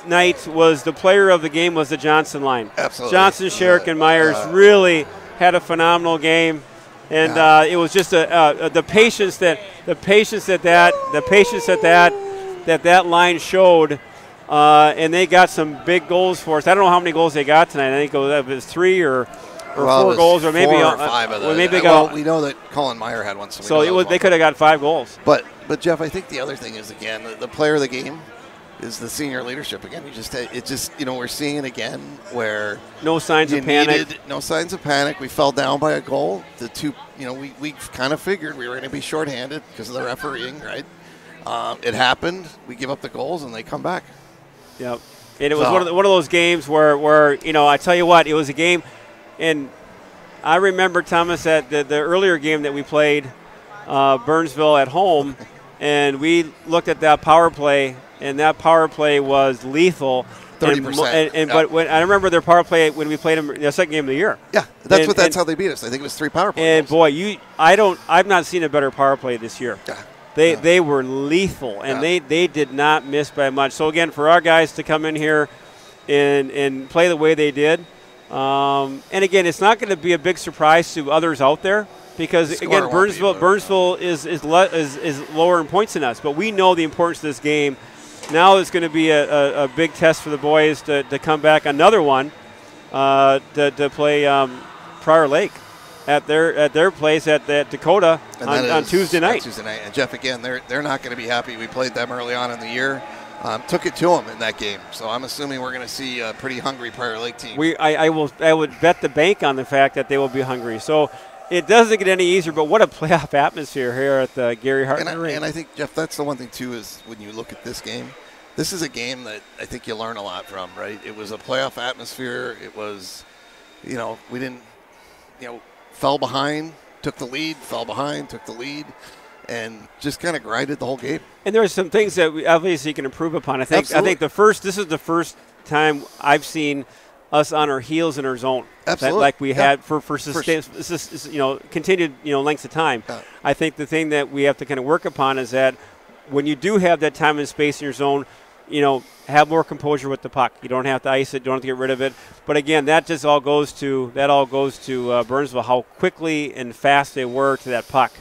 [SPEAKER 1] night was the player of the game was the Johnson line.
[SPEAKER 2] Absolutely.
[SPEAKER 1] Johnson, Sherrick, and Myers really had a phenomenal game, and it was just the patience that line showed, and they got some big goals for us. I don't know how many goals they got tonight. I think it was 3 or 4 goals, or maybe
[SPEAKER 2] 4 or 5 of them.
[SPEAKER 1] Maybe
[SPEAKER 2] we know that Colin Meyer had one.
[SPEAKER 1] So they could have got 5 goals.
[SPEAKER 2] But Jeff, I think the other thing is again the player of the game is the senior leadership again. We're seeing it again where
[SPEAKER 1] no signs of panic.
[SPEAKER 2] No signs of panic. We fell down by a goal. The 2, we kind of figured we were going to be shorthanded because of the refereeing, right? It happened. We give up the goals and they come back.
[SPEAKER 1] Yep. And it was one of those games where I tell you what, it was a game, and I remember, Thomas, at the earlier game that we played, Burnsville at home, and we looked at that power play. And that power play was lethal.
[SPEAKER 2] 30%.
[SPEAKER 1] But when I remember their power play when we played them the second game of the year.
[SPEAKER 2] Yeah, that's how they beat us. I think it was 3 power plays.
[SPEAKER 1] And boy, I've not seen a better power play this year.
[SPEAKER 2] Yeah.
[SPEAKER 1] They were lethal, and they did not miss by much. So again, for our guys to come in here and play the way they did, and again, it's not going to be a big surprise to others out there. Because again, Burnsville is lower in points than us, but we know the importance of this game. Now it's going to be a big test for the boys to come back another one to play Prior Lake at their place at Dakota on Tuesday night.
[SPEAKER 2] And Jeff, again, they're not going to be happy. We played them early on in the year. Took it to them in that game, so I'm assuming we're going to see a pretty hungry Prior Lake team.
[SPEAKER 1] I would bet the bank on the fact that they will be hungry. So. It doesn't get any easier, but what a playoff atmosphere here at the Gary Harker Rink.
[SPEAKER 2] And I think, Jeff, that's the one thing, too, is when you look at this game, this is a game that I think you learn a lot from, right? It was a playoff atmosphere. It was, we didn't, fell behind, took the lead, fell behind, took the lead, and just kind of grinded the whole game.
[SPEAKER 1] And there are some things that we obviously can improve upon. I think this is the first time I've seen us on our heels in our zone.
[SPEAKER 2] Absolutely.
[SPEAKER 1] Like we had for continued lengths of time.
[SPEAKER 2] Yeah.
[SPEAKER 1] I think the thing that we have to kind of work upon is that when you do have that time and space in your zone, have more composure with the puck. You don't have to ice it. Don't have to get rid of it. But again, that all goes to Burnsville, how quickly and fast they were to that puck.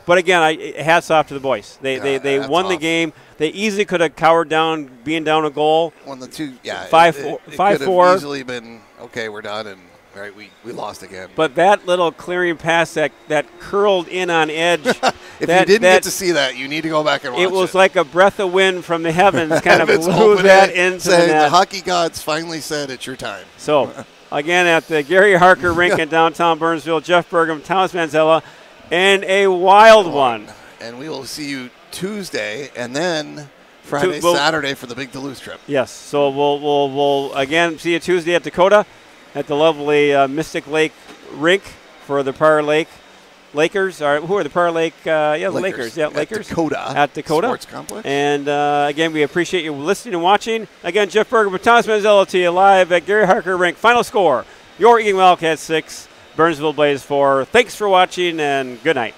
[SPEAKER 1] But again, hats off to the boys. They won the game. They easily could have cowered down, being down a goal.
[SPEAKER 2] Won the 2, yeah.
[SPEAKER 1] 5-4.
[SPEAKER 2] It could have easily been, okay, we're done, and right, we lost again.
[SPEAKER 1] But that little clearing pass that curled in on edge.
[SPEAKER 2] If you didn't get to see that, you need to go back and watch it.
[SPEAKER 1] It was like a breath of wind from the heavens, kind of blew that into the net.
[SPEAKER 2] The hockey gods finally said it's your time.
[SPEAKER 1] So, again, at the Gary Harker rink in downtown Burnsville, Jeff Burgum, Thomas Manzella, and a wild one.
[SPEAKER 2] And we will see you Tuesday, and then Friday, Saturday for the big Duluth trip.
[SPEAKER 1] Yes. So we'll again see you Tuesday at Dakota, at the lovely Mystic Lake rink for the Prior Lake Lakers. Who are the Prior Lake? The Lakers. Yeah, Lakers. At Dakota.
[SPEAKER 2] Sports Complex.
[SPEAKER 1] And again, we appreciate you listening and watching. Again, Jeff Berger with Thomas Manzella to you live at Gary Harker Rink. Final score, your Eagan Wildcats 6, Burnsville Blaze 4. Thanks for watching, and good night.